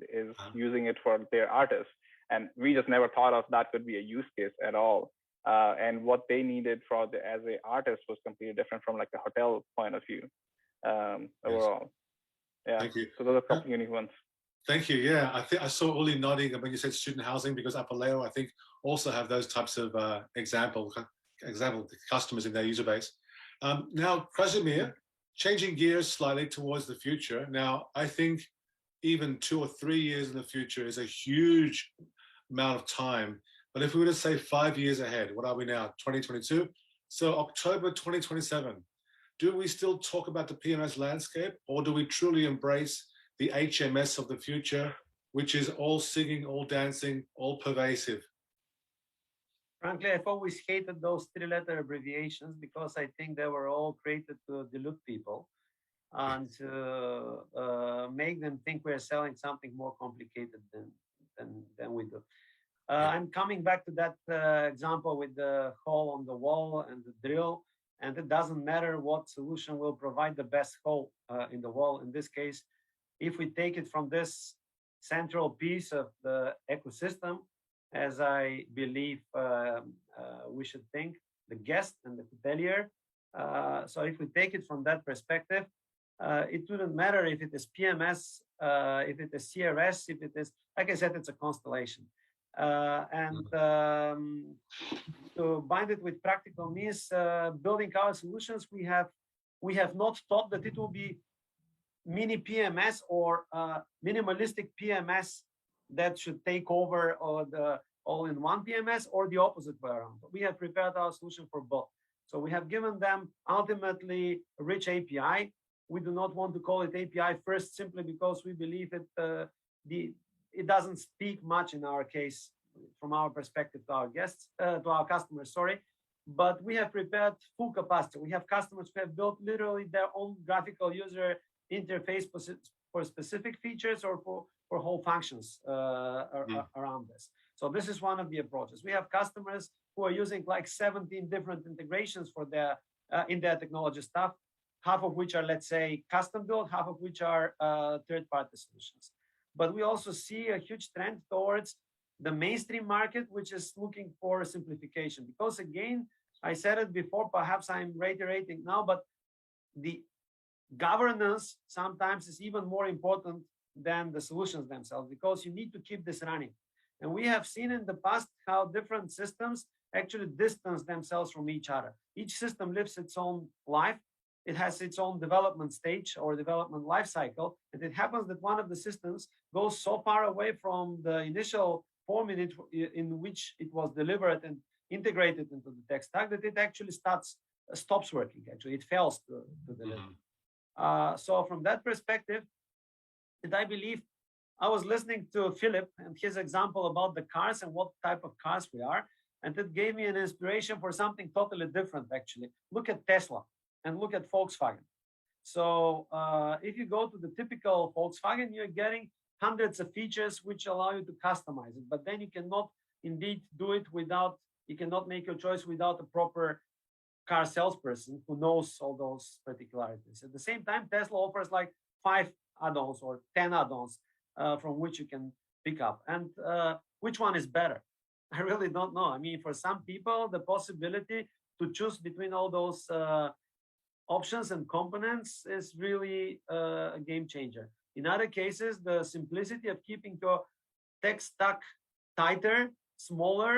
Speaker 5: is using it for their artists, and we just never thought of that could be a use case at all. And what they needed for as an artist was completely different from like a hotel point of view overall. Yeah,
Speaker 1: Thank you.
Speaker 5: So those are a couple unique ones.
Speaker 1: Thank you. Yeah, I think I saw Uli nodding when you said student housing, because Apaleo, I think, also have those types of example customers in their user base. Now, Krasimir, changing gears slightly towards the future. Now, I think even 2 or 3 years in the future is a huge amount of time. But if we were to say 5 years ahead, what are we now? 2022. So October 2027. Do we still talk about the PMS landscape, or do we truly embrace the HMS of the future, which is all singing, all dancing, all pervasive?
Speaker 6: Frankly, I've always hated those 3-letter abbreviations because I think they were all created to delude people and to make them think we're selling something more complicated than we do. I'm coming back to that example with the hole on the wall and the drill, and it doesn't matter what solution will provide the best hole in the wall. In this case, if we take it from this central piece of the ecosystem, as I believe we should think, the guest and the hotelier. So if we take it from that perspective, it wouldn't matter if it is PMS, if it is CRS, if it is, like I said, it's a constellation. To bind it with practical means, building our solutions, we have not thought that it will be mini PMS or minimalistic PMS that should take over or the all-in-one PMS, or the opposite way around. We have prepared our solution for both. So we have given them ultimately a rich API. We do not want to call it API first simply because we believe it doesn't speak much in our case from our perspective to our guests, to our customers, sorry. But we have prepared full capacity. We have customers who have built literally their own graphical user interface for specific features or for whole functions around this. So this is one of the approaches. We have customers who are using like 17 different integrations for their in their technology stuff, half of which are, let's say, custom built, half of which are third-party solutions. But we also see a huge trend towards the mainstream market, which is looking for simplification. Because again, I said it before, perhaps I'm reiterating now, but the governance sometimes is even more important than the solutions themselves, because you need to keep this running. And we have seen in the past how different systems actually distance themselves from each other. Each system lives its own life. it has its own development stage or development life cycle. And it happens that one of the systems goes so far away from the initial form in which it was delivered and integrated into the tech stack that it actually stops working. Actually, it fails to deliver. So from that perspective, and I believe I was listening to Philip and his example about the cars and what type of cars we are. And it gave me an inspiration for something totally different, actually. Look at Tesla and look at Volkswagen. So if you go to the typical Volkswagen, you're getting hundreds of features which allow you to customize it. But then you cannot indeed do it without, you cannot make your choice without a proper car salesperson who knows all those particularities. At the same time, Tesla offers like 5 add-ons or 10 add-ons from which you can pick up. And which one is better? I really don't know. I mean, for some people, the possibility to choose between all those options and components is really a game changer. In other cases, the simplicity of keeping your tech stack tighter, smaller,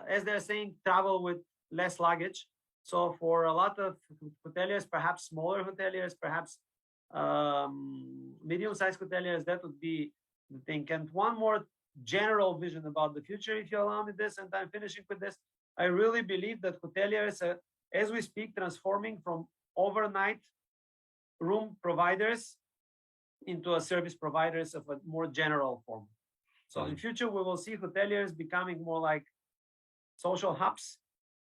Speaker 6: as they're saying, travel with less luggage. So for a lot of hoteliers, perhaps smaller hoteliers, perhaps medium-sized hoteliers, that would be the thing. And one more general vision about the future, if you allow me this, and I'm finishing with this. I really believe that hoteliers are, as we speak, transforming from overnight room providers into a service providers of a more general form. So in future, we will see hoteliers becoming more like social hubs,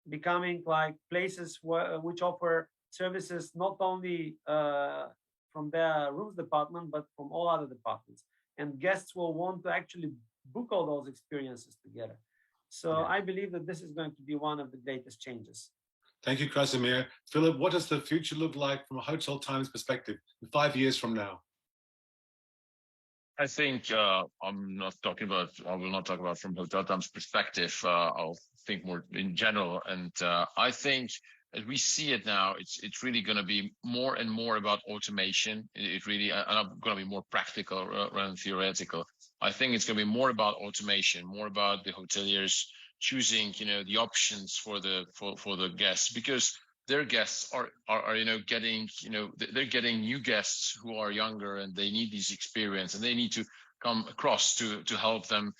Speaker 6: becoming like places which offer services not only from their rooms department, but from all other departments. And guests will want to actually book all those experiences together. So I believe that this is going to be one of the greatest changes.
Speaker 1: Thank you, Krasimir. Philip, what does the future look like from a Hotel Times perspective in 5 years from now?
Speaker 2: I think I will not talk about from Hotel Times perspective. I'll think more in general. And I think as we see it now, it's really going to be more and more about automation. It really, and I'm going to be more practical rather than theoretical. I think it's going to be more about automation, more about the hoteliers choosing, the options for the guests, because their guests are getting, they're getting new guests who are younger and they need this experience and they need to come across to help them,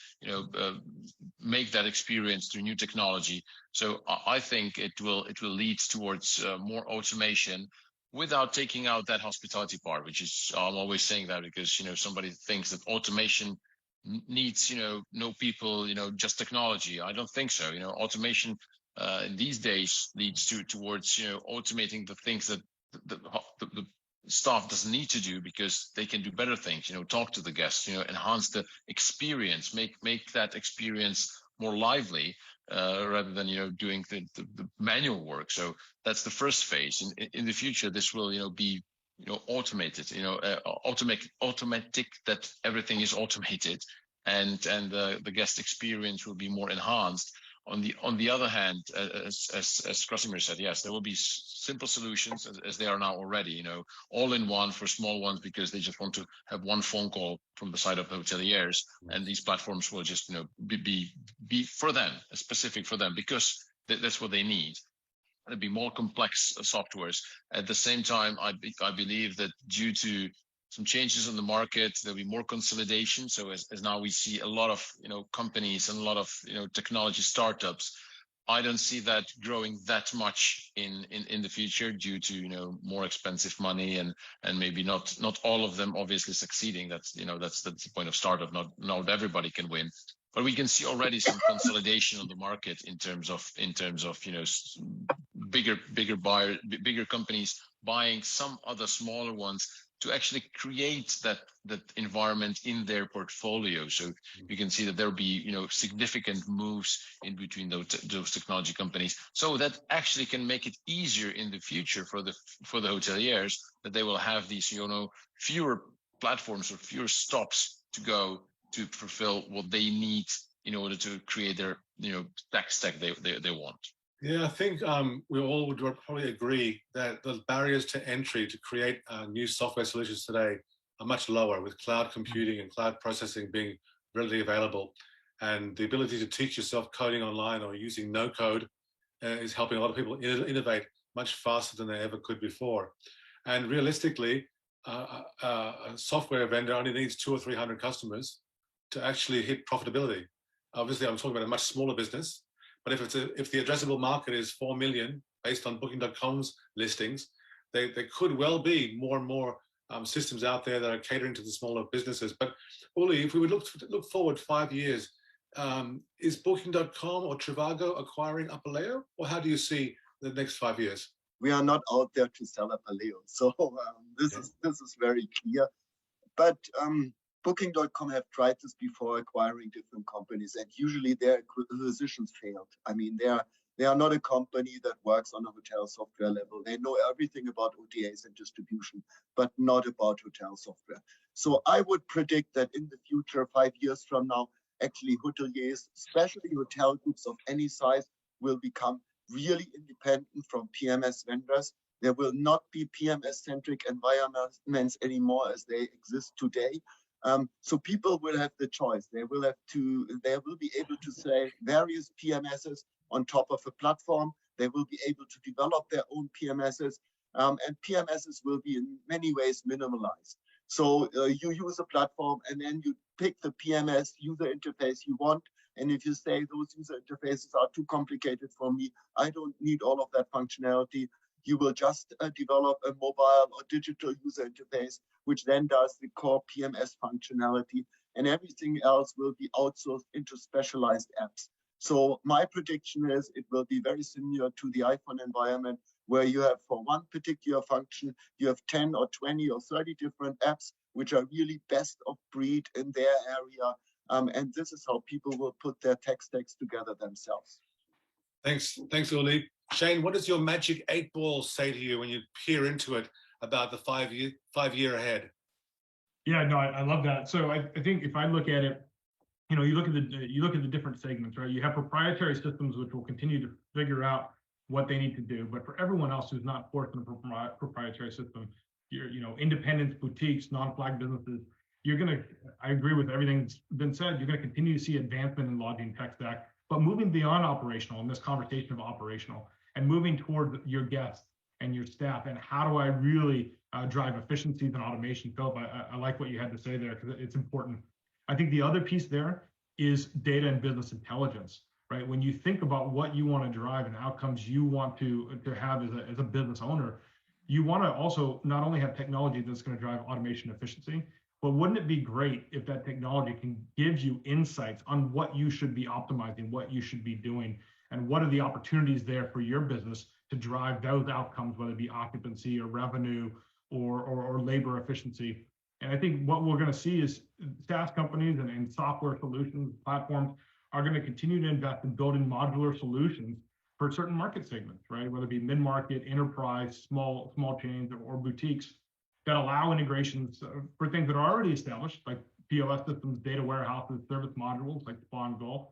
Speaker 2: make that experience through new technology. So I think it will lead towards more automation without taking out that hospitality part, which is, I'm always saying that because, somebody thinks that automation needs, no people, just technology. I don't think so. Automation these days leads towards automating the things that the staff doesn't need to do because they can do better things, talk to the guests, enhance the experience, make that experience more lively rather than doing the manual work. So that's the first phase. In the future, this will be automated, automatic, that everything is automated, and the guest experience will be more enhanced. On the other hand, as Krasimir said, yes, there will be simple solutions as they are now already, all in one for small ones because they just want to have one phone call from the side of hoteliers, and these platforms will just be for them, specific for them, because that's what they need. It'll be more complex softwares. At the same time, I believe that due to some changes in the market, there'll be more consolidation. So as now we see a lot of companies and a lot of technology startups, I don't see that growing that much in the future due to more expensive money and maybe not all of them obviously succeeding. That's that's the point of startup. Not everybody can win. But we can see already some consolidation on the market in terms of bigger companies buying some other smaller ones to actually create that environment in their portfolio. So you can see that there'll be significant moves in between those technology companies. So that actually can make it easier in the future for the hoteliers, that they will have these fewer platforms or fewer stops to go to fulfill what they need in order to create their tech stack they want.
Speaker 1: Yeah, I think we all would probably agree that the barriers to entry to create new software solutions today are much lower, with cloud computing and cloud processing being readily available. And the ability to teach yourself coding online or using no code is helping a lot of people innovate much faster than they ever could before. And realistically, a software vendor only needs 200 or 300 customers to actually hit profitability. Obviously, I'm talking about a much smaller business, but if the addressable market is 4 million based on Booking.com's listings, there could well be more and more systems out there that are catering to the smaller businesses. But Uli, if we would look forward 5 years, is Booking.com or Trivago acquiring Apaleo, or how do you see the next 5 years?
Speaker 3: We are not out there to sell Apaleo, so this is very clear. But Booking.com have tried this before, acquiring different companies, and usually their acquisitions failed. I mean, they are not a company that works on a hotel software level. They know everything about OTAs and distribution, but not about hotel software. So I would predict that in the future, 5 years from now, actually hoteliers, especially hotel groups of any size, will become really independent from PMS vendors. There will not be PMS-centric environments anymore as they exist today. So people will have the choice. They will be able to say various PMSs on top of a platform. They will be able to develop their own PMSs, and PMSs will be in many ways minimalized. So you use a platform and then you pick the PMS user interface you want. And if you say those user interfaces are too complicated for me, I don't need all of that functionality, you will just develop a mobile or digital user interface, which then does the core PMS functionality, and everything else will be outsourced into specialized apps. So my prediction is it will be very similar to the iPhone environment, where you have for one particular function, you have 10 or 20 or 30 different apps, which are really best of breed in their area. And this is how people will put their tech stacks together themselves.
Speaker 1: Thanks, Uli. Shane, what does your magic 8 ball say to you when you peer into it about the 5 year ahead?
Speaker 4: Yeah, no, I love that. So I think if I look at it, you look at the different segments, right? You have proprietary systems which will continue to figure out what they need to do. But for everyone else who's not forced in a proprietary system, independents, boutiques, non-flag businesses, I agree with everything that's been said. You're going to continue to see advancement in lodging tech stack, but moving beyond operational in this conversation of operational and moving toward your guests and your staff, and how do I really drive efficiencies and automation? Philip, I like what you had to say there because it's important. I think the other piece there is data and business intelligence, right? When you think about what you want to drive and outcomes you want to have as a business owner, you want to also not only have technology that's going to drive automation efficiency, but wouldn't it be great if that technology can give you insights on what you should be optimizing, what you should be doing, and what are the opportunities there for your business to drive those outcomes, whether it be occupancy or revenue or labor efficiency. And I think what we're going to see is SaaS companies and software solutions, platforms are going to continue to invest in building modular solutions for certain market segments, right? Whether it be mid-market, enterprise, small chains, or boutiques that allow integrations for things that are already established, like POS systems, data warehouses, service modules like Spa and Golf,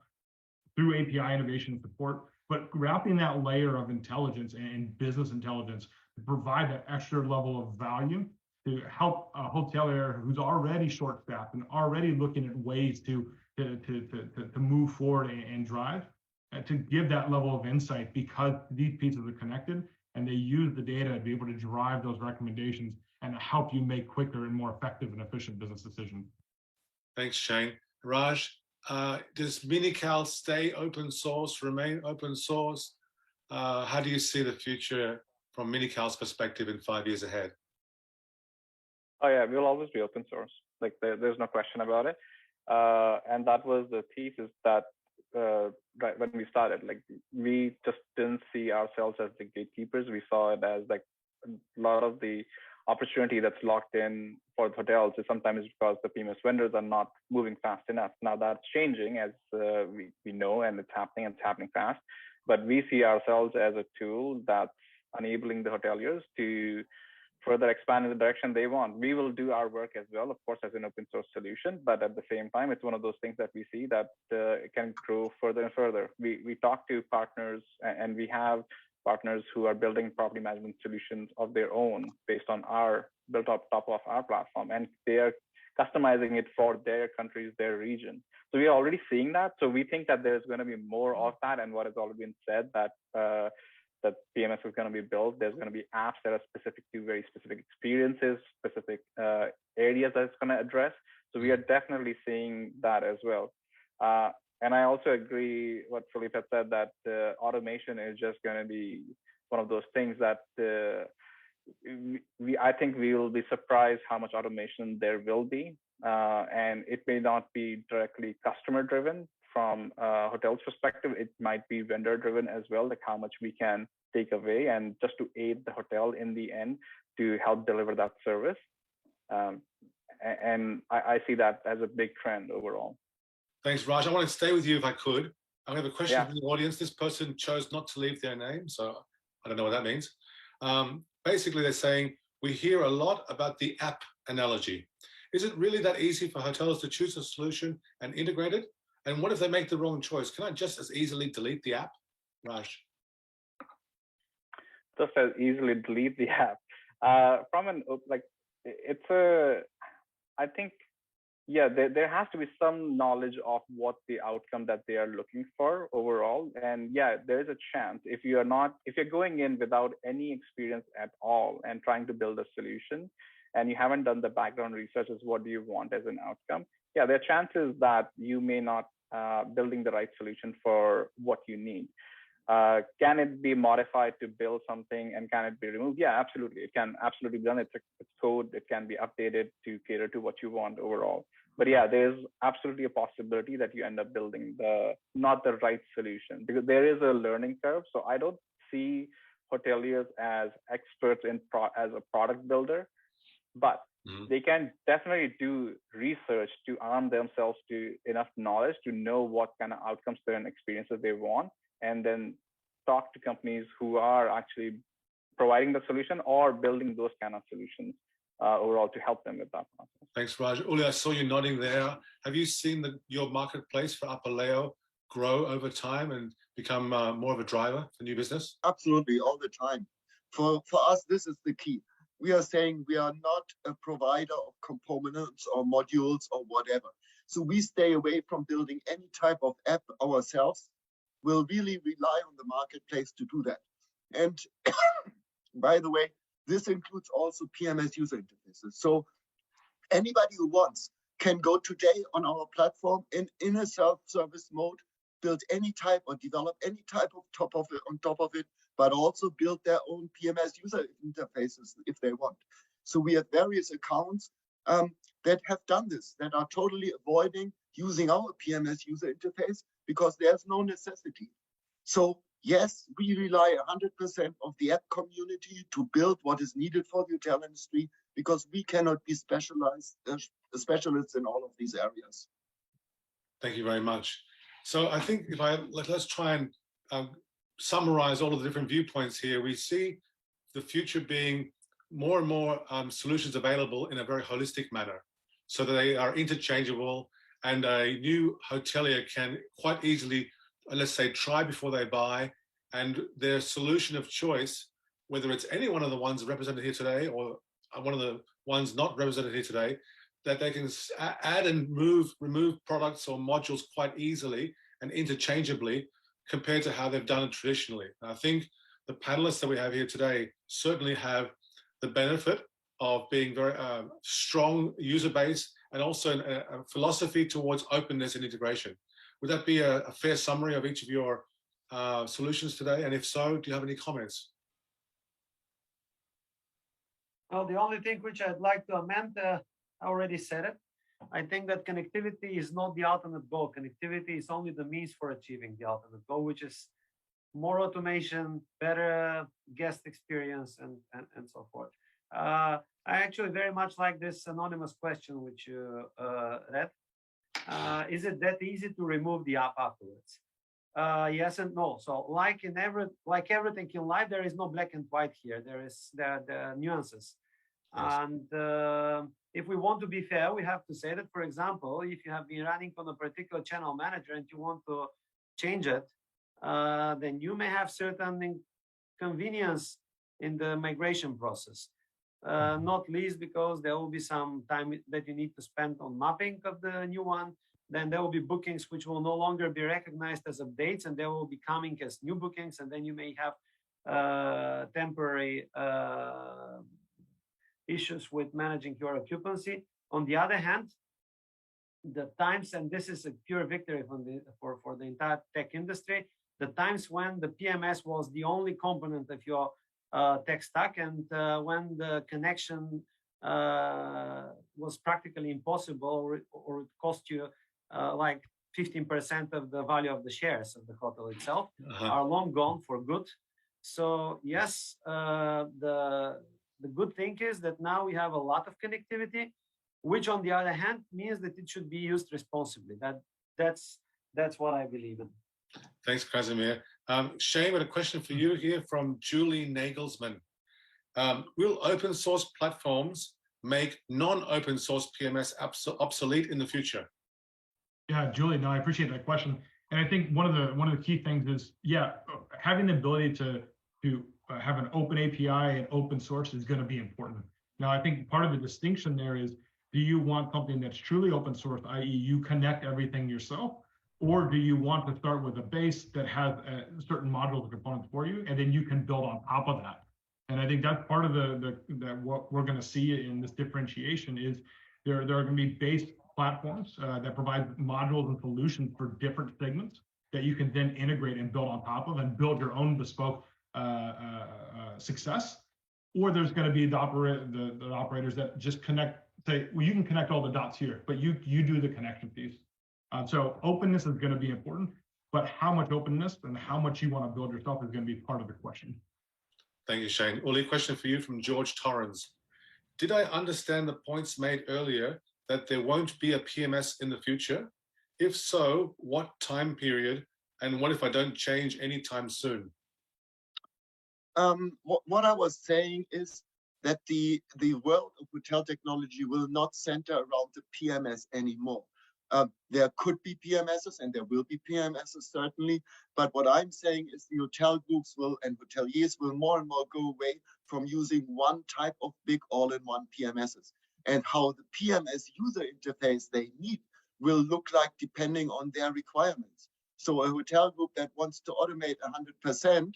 Speaker 4: through API innovation and support, but wrapping that layer of intelligence and business intelligence to provide that extra level of value to help a hotelier who's already short-staffed and already looking at ways to move forward and drive, to give that level of insight, because these pieces are connected and they use the data to be able to drive those recommendations and help you make quicker and more effective and efficient business decisions. Thanks, Shane. Raj, does miniCal stay open source, remain open source? How do you see the future from miniCal's perspective in 5 years ahead?
Speaker 5: Oh yeah, we'll always be open source. Like there's no question about it. And that was the thesis that right when we started, like we just didn't see ourselves as the gatekeepers. We saw it as like a lot of the opportunity that's locked in for the hotels is sometimes because the PMS vendors are not moving fast enough. Now that's changing, as we know, and it's happening fast. But we see ourselves as a tool that's enabling the hoteliers to further expand in the direction they want. We will do our work as well, of course, as an open source solution, but at the same time, it's one of those things that we see that it can grow further and further. We talk to partners, and we have partners who are building property management solutions of their own based on built up top of our platform, and they are customizing it for their countries, their region. So we are already seeing that. So we think that there's going to be more of that, and what has already been said, that that PMS is going to be built. There's going to be apps that are specific to very specific experiences, specific areas that it's going to address. So we are definitely seeing that as well. And I also agree what Philippe had said, that automation is just going to be one of those things that I think we will be surprised how much automation there will be. And it may not be directly customer driven from a hotel's perspective. It might be vendor driven as well, like how much we can take away and just to aid the hotel in the end to help deliver that service. And I see that as a big trend overall.
Speaker 1: Thanks, Raj. I want to stay with you if I could. I have a question
Speaker 5: Yeah.
Speaker 1: from the audience. This person chose not to leave their name, so I don't know what that means. Basically, they're saying, we hear a lot about the app analogy. Is it really that easy for hotels to choose a solution and integrate it? And what if they make the wrong choice? Can I just as easily delete the app? Raj.
Speaker 5: Just as easily delete the app. From an, like, it's I think, yeah, there has to be some knowledge of what the outcome that they are looking for overall. And yeah, there is a chance if you're going in without any experience at all and trying to build a solution and you haven't done the background research as what do you want as an outcome, yeah, there are chances that you may not building the right solution for what you need. Can it be modified to build something and can it be removed? Yeah, absolutely. It can absolutely be done. It's code. It can be updated to cater to what you want overall. But yeah, there's absolutely a possibility that you end up building not the right solution because there is a learning curve. So I don't see hoteliers as experts as a product builder, but they can definitely do research to arm themselves to enough knowledge to know what kind of outcomes and experiences they want, and then talk to companies who are actually providing the solution or building those kind of solutions overall to help them with that process.
Speaker 1: Thanks, Raj. Uli, I saw you nodding there. Have you seen your marketplace for Apaleo grow over time and become more of a driver for new business?
Speaker 3: Absolutely, all the time. For us, this is the key. We are saying we are not a provider of components or modules or whatever. So we stay away from building any type of app ourselves. We'll really rely on the marketplace to do that. And by the way, this includes also PMS user interfaces. So anybody who wants can go today on our platform and in a self-service mode, build any type or develop any type of on top of it, but also build their own PMS user interfaces if they want. So we have various accounts that have done this, that are totally avoiding using our PMS user interface because there's no necessity. So yes, we rely 100% of the app community to build what is needed for the hotel industry because we cannot be specialists in all of these areas.
Speaker 1: Thank you very much. So I think if let's try and summarize all of the different viewpoints here. We see the future being more and more solutions available in a very holistic manner so that they are interchangeable and a new hotelier can quite easily, let's say, try before they buy, and their solution of choice, whether it's any one of the ones represented here today or one of the ones not represented here today, that they can add and remove products or modules quite easily and interchangeably compared to how they've done it traditionally. And I think the panelists that we have here today certainly have the benefit of being very strong user base and also a philosophy towards openness and integration. Would that be a fair summary of each of your solutions today? And if so, do you have any comments?
Speaker 6: Well, the only thing which I'd like to amend, I already said it. I think that connectivity is not the ultimate goal. Connectivity is only the means for achieving the ultimate goal, which is more automation, better guest experience, and so forth. I actually very much like this anonymous question which you read. Is it that easy to remove the app afterwards? Yes and no. So like everything in life, there is no black and white here. There are nuances. Yes. And if we want to be fair, we have to say that, for example, if you have been running on a particular channel manager and you want to change it, then you may have certain inconvenience in the migration process. Not least because there will be some time that you need to spend on mapping of the new one. Then there will be bookings which will no longer be recognized as updates and they will be coming as new bookings. And then you may have temporary issues with managing your occupancy. On the other hand, the times, and this is a pure victory for the entire tech industry, the times when the PMS was the only component of your tech stack, and when the connection was practically impossible, or it cost you like 15% of the value of the shares of the hotel itself, are long gone for good. So yes, the good thing is that now we have a lot of connectivity, which on the other hand means that it should be used responsibly. That's what I believe in.
Speaker 1: Thanks, Krasimir. Shane, a question for you here from Julie Nagelsmann. Will open source platforms make non-open source PMS obsolete in the future?
Speaker 4: Yeah, Julie, no, I appreciate that question. And I think one of the key things is, yeah, having the ability to have an open API and open source is going to be important. Now, I think part of the distinction there is, do you want something that's truly open source, i.e. you connect everything yourself, or do you want to start with a base that has certain modules and components for you, and then you can build on top of that? And I think that's part of what we're going to see in this differentiation is there are going to be base platforms that provide modules and solutions for different segments that you can then integrate and build on top of and build your own bespoke success. Or there's going to be the operators that just connect, say, well, you can connect all the dots here, but you do the connection piece. So openness is going to be important, but how much openness and how much you want to build yourself is going to be part of the question.
Speaker 1: Thank you, Shane. Uli, question for you from George Torrens. Did I understand the points made earlier that there won't be a PMS in the future? If so, what time period? And what if I don't change anytime soon?
Speaker 3: What I was saying is that the world of hotel technology will not center around the PMS anymore. There could be PMSs and there will be PMSs certainly, but what I'm saying is the hotel groups will and hoteliers will more and more go away from using one type of big all-in-one PMSs, and how the PMS user interface they need will look like depending on their requirements. So a hotel group that wants to automate 100%,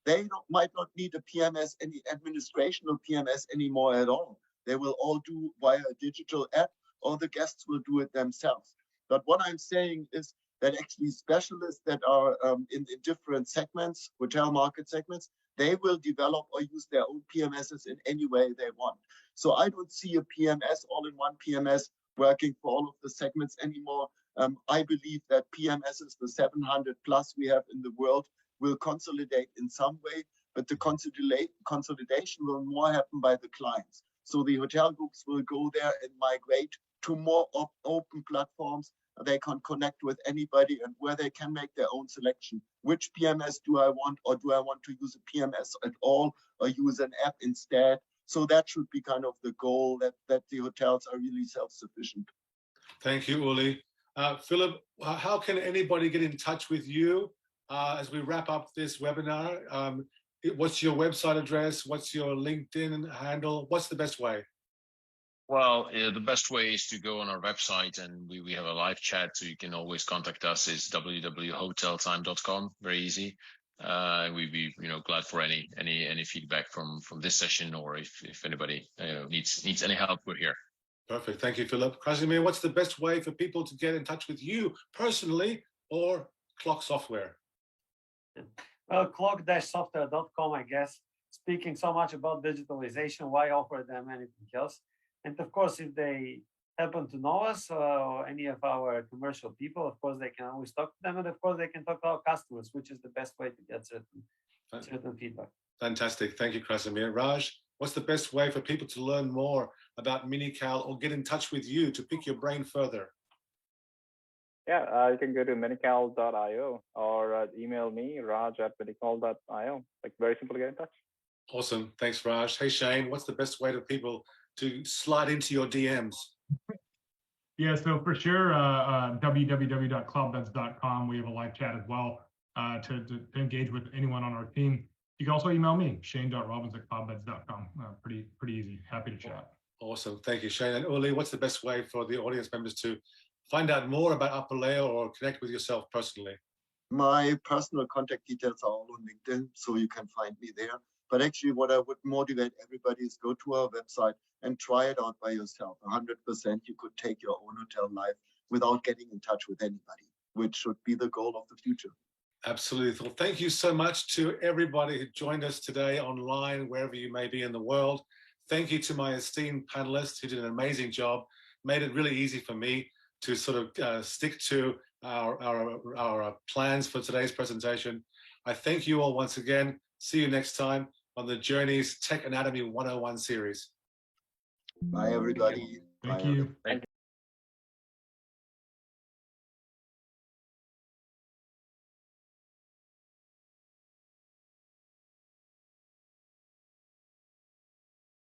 Speaker 3: they might not need a PMS, any administrational PMS anymore at all. They will all do via a digital app, or the guests will do it themselves. But what I'm saying is that actually specialists that are in different segments, hotel market segments, they will develop or use their own PMSs in any way they want. So I don't see a PMS, all-in-one PMS, working for all of the segments anymore. I believe that PMSs, the 700 plus we have in the world, will consolidate in some way, but the consolidation will more happen by the clients. So the hotel groups will go there and migrate to more open platforms. They can connect with anybody and where they can make their own selection. Which PMS do I want, or do I want to use a PMS at all, or use an app instead? So that should be kind of the goal, that the hotels are really self-sufficient.
Speaker 1: Thank you, Uli. Philip, how can anybody get in touch with you as we wrap up this webinar? What's your website address? What's your LinkedIn handle? What's the best way?
Speaker 2: Well, the best way is to go on our website, and we have a live chat, so you can always contact us. It's www.hoteltime.com. Very easy. We'd be glad for any feedback from this session, or if anybody needs any help, we're here.
Speaker 1: Perfect. Thank you, Philip. Krasimir, what's the best way for people to get in touch with you personally or Clock Software?
Speaker 6: Well, clock-software.com, I guess. Speaking so much about digitalization, why offer them anything else? And of course, if they happen to know us or any of our commercial people, of course, they can always talk to them. And of course, they can talk to our customers, which is the best way to get certain feedback.
Speaker 1: Fantastic. Thank you, Krasimir. Raj, what's the best way for people to learn more about miniCal or get in touch with you to pick your brain further?
Speaker 5: Yeah, you can go to minical.io or email me, raj@minical.io. Like, very simple to get in touch.
Speaker 1: Awesome. Thanks, Raj. Hey, Shane, what's the best way for people to slide into your DMs?
Speaker 4: Yeah, so for sure, www.cloudbeds.com. We have a live chat as well to engage with anyone on our team. You can also email me, shane.robbins@cloudbeds.com. Pretty easy. Happy to chat.
Speaker 1: Awesome. Thank you, Shane. And Uli, what's the best way for the audience members to find out more about Apaleo or connect with yourself personally?
Speaker 3: My personal contact details are all on LinkedIn, so you can find me there. But actually, what I would motivate everybody is go to our website and try it out by yourself. 100% you could take your own hotel life without getting in touch with anybody, which should be the goal of the future.
Speaker 1: Absolutely. Well, thank you so much to everybody who joined us today online, wherever you may be in the world. Thank you to my esteemed panelists who did an amazing job, made it really easy for me to sort of stick to our plans for today's presentation. I thank you all once again. See you next time on the Jurrnee's Tech Anatomy 101 series.
Speaker 3: Bye, everybody.
Speaker 4: Thank
Speaker 3: Bye,
Speaker 4: you.
Speaker 2: Thank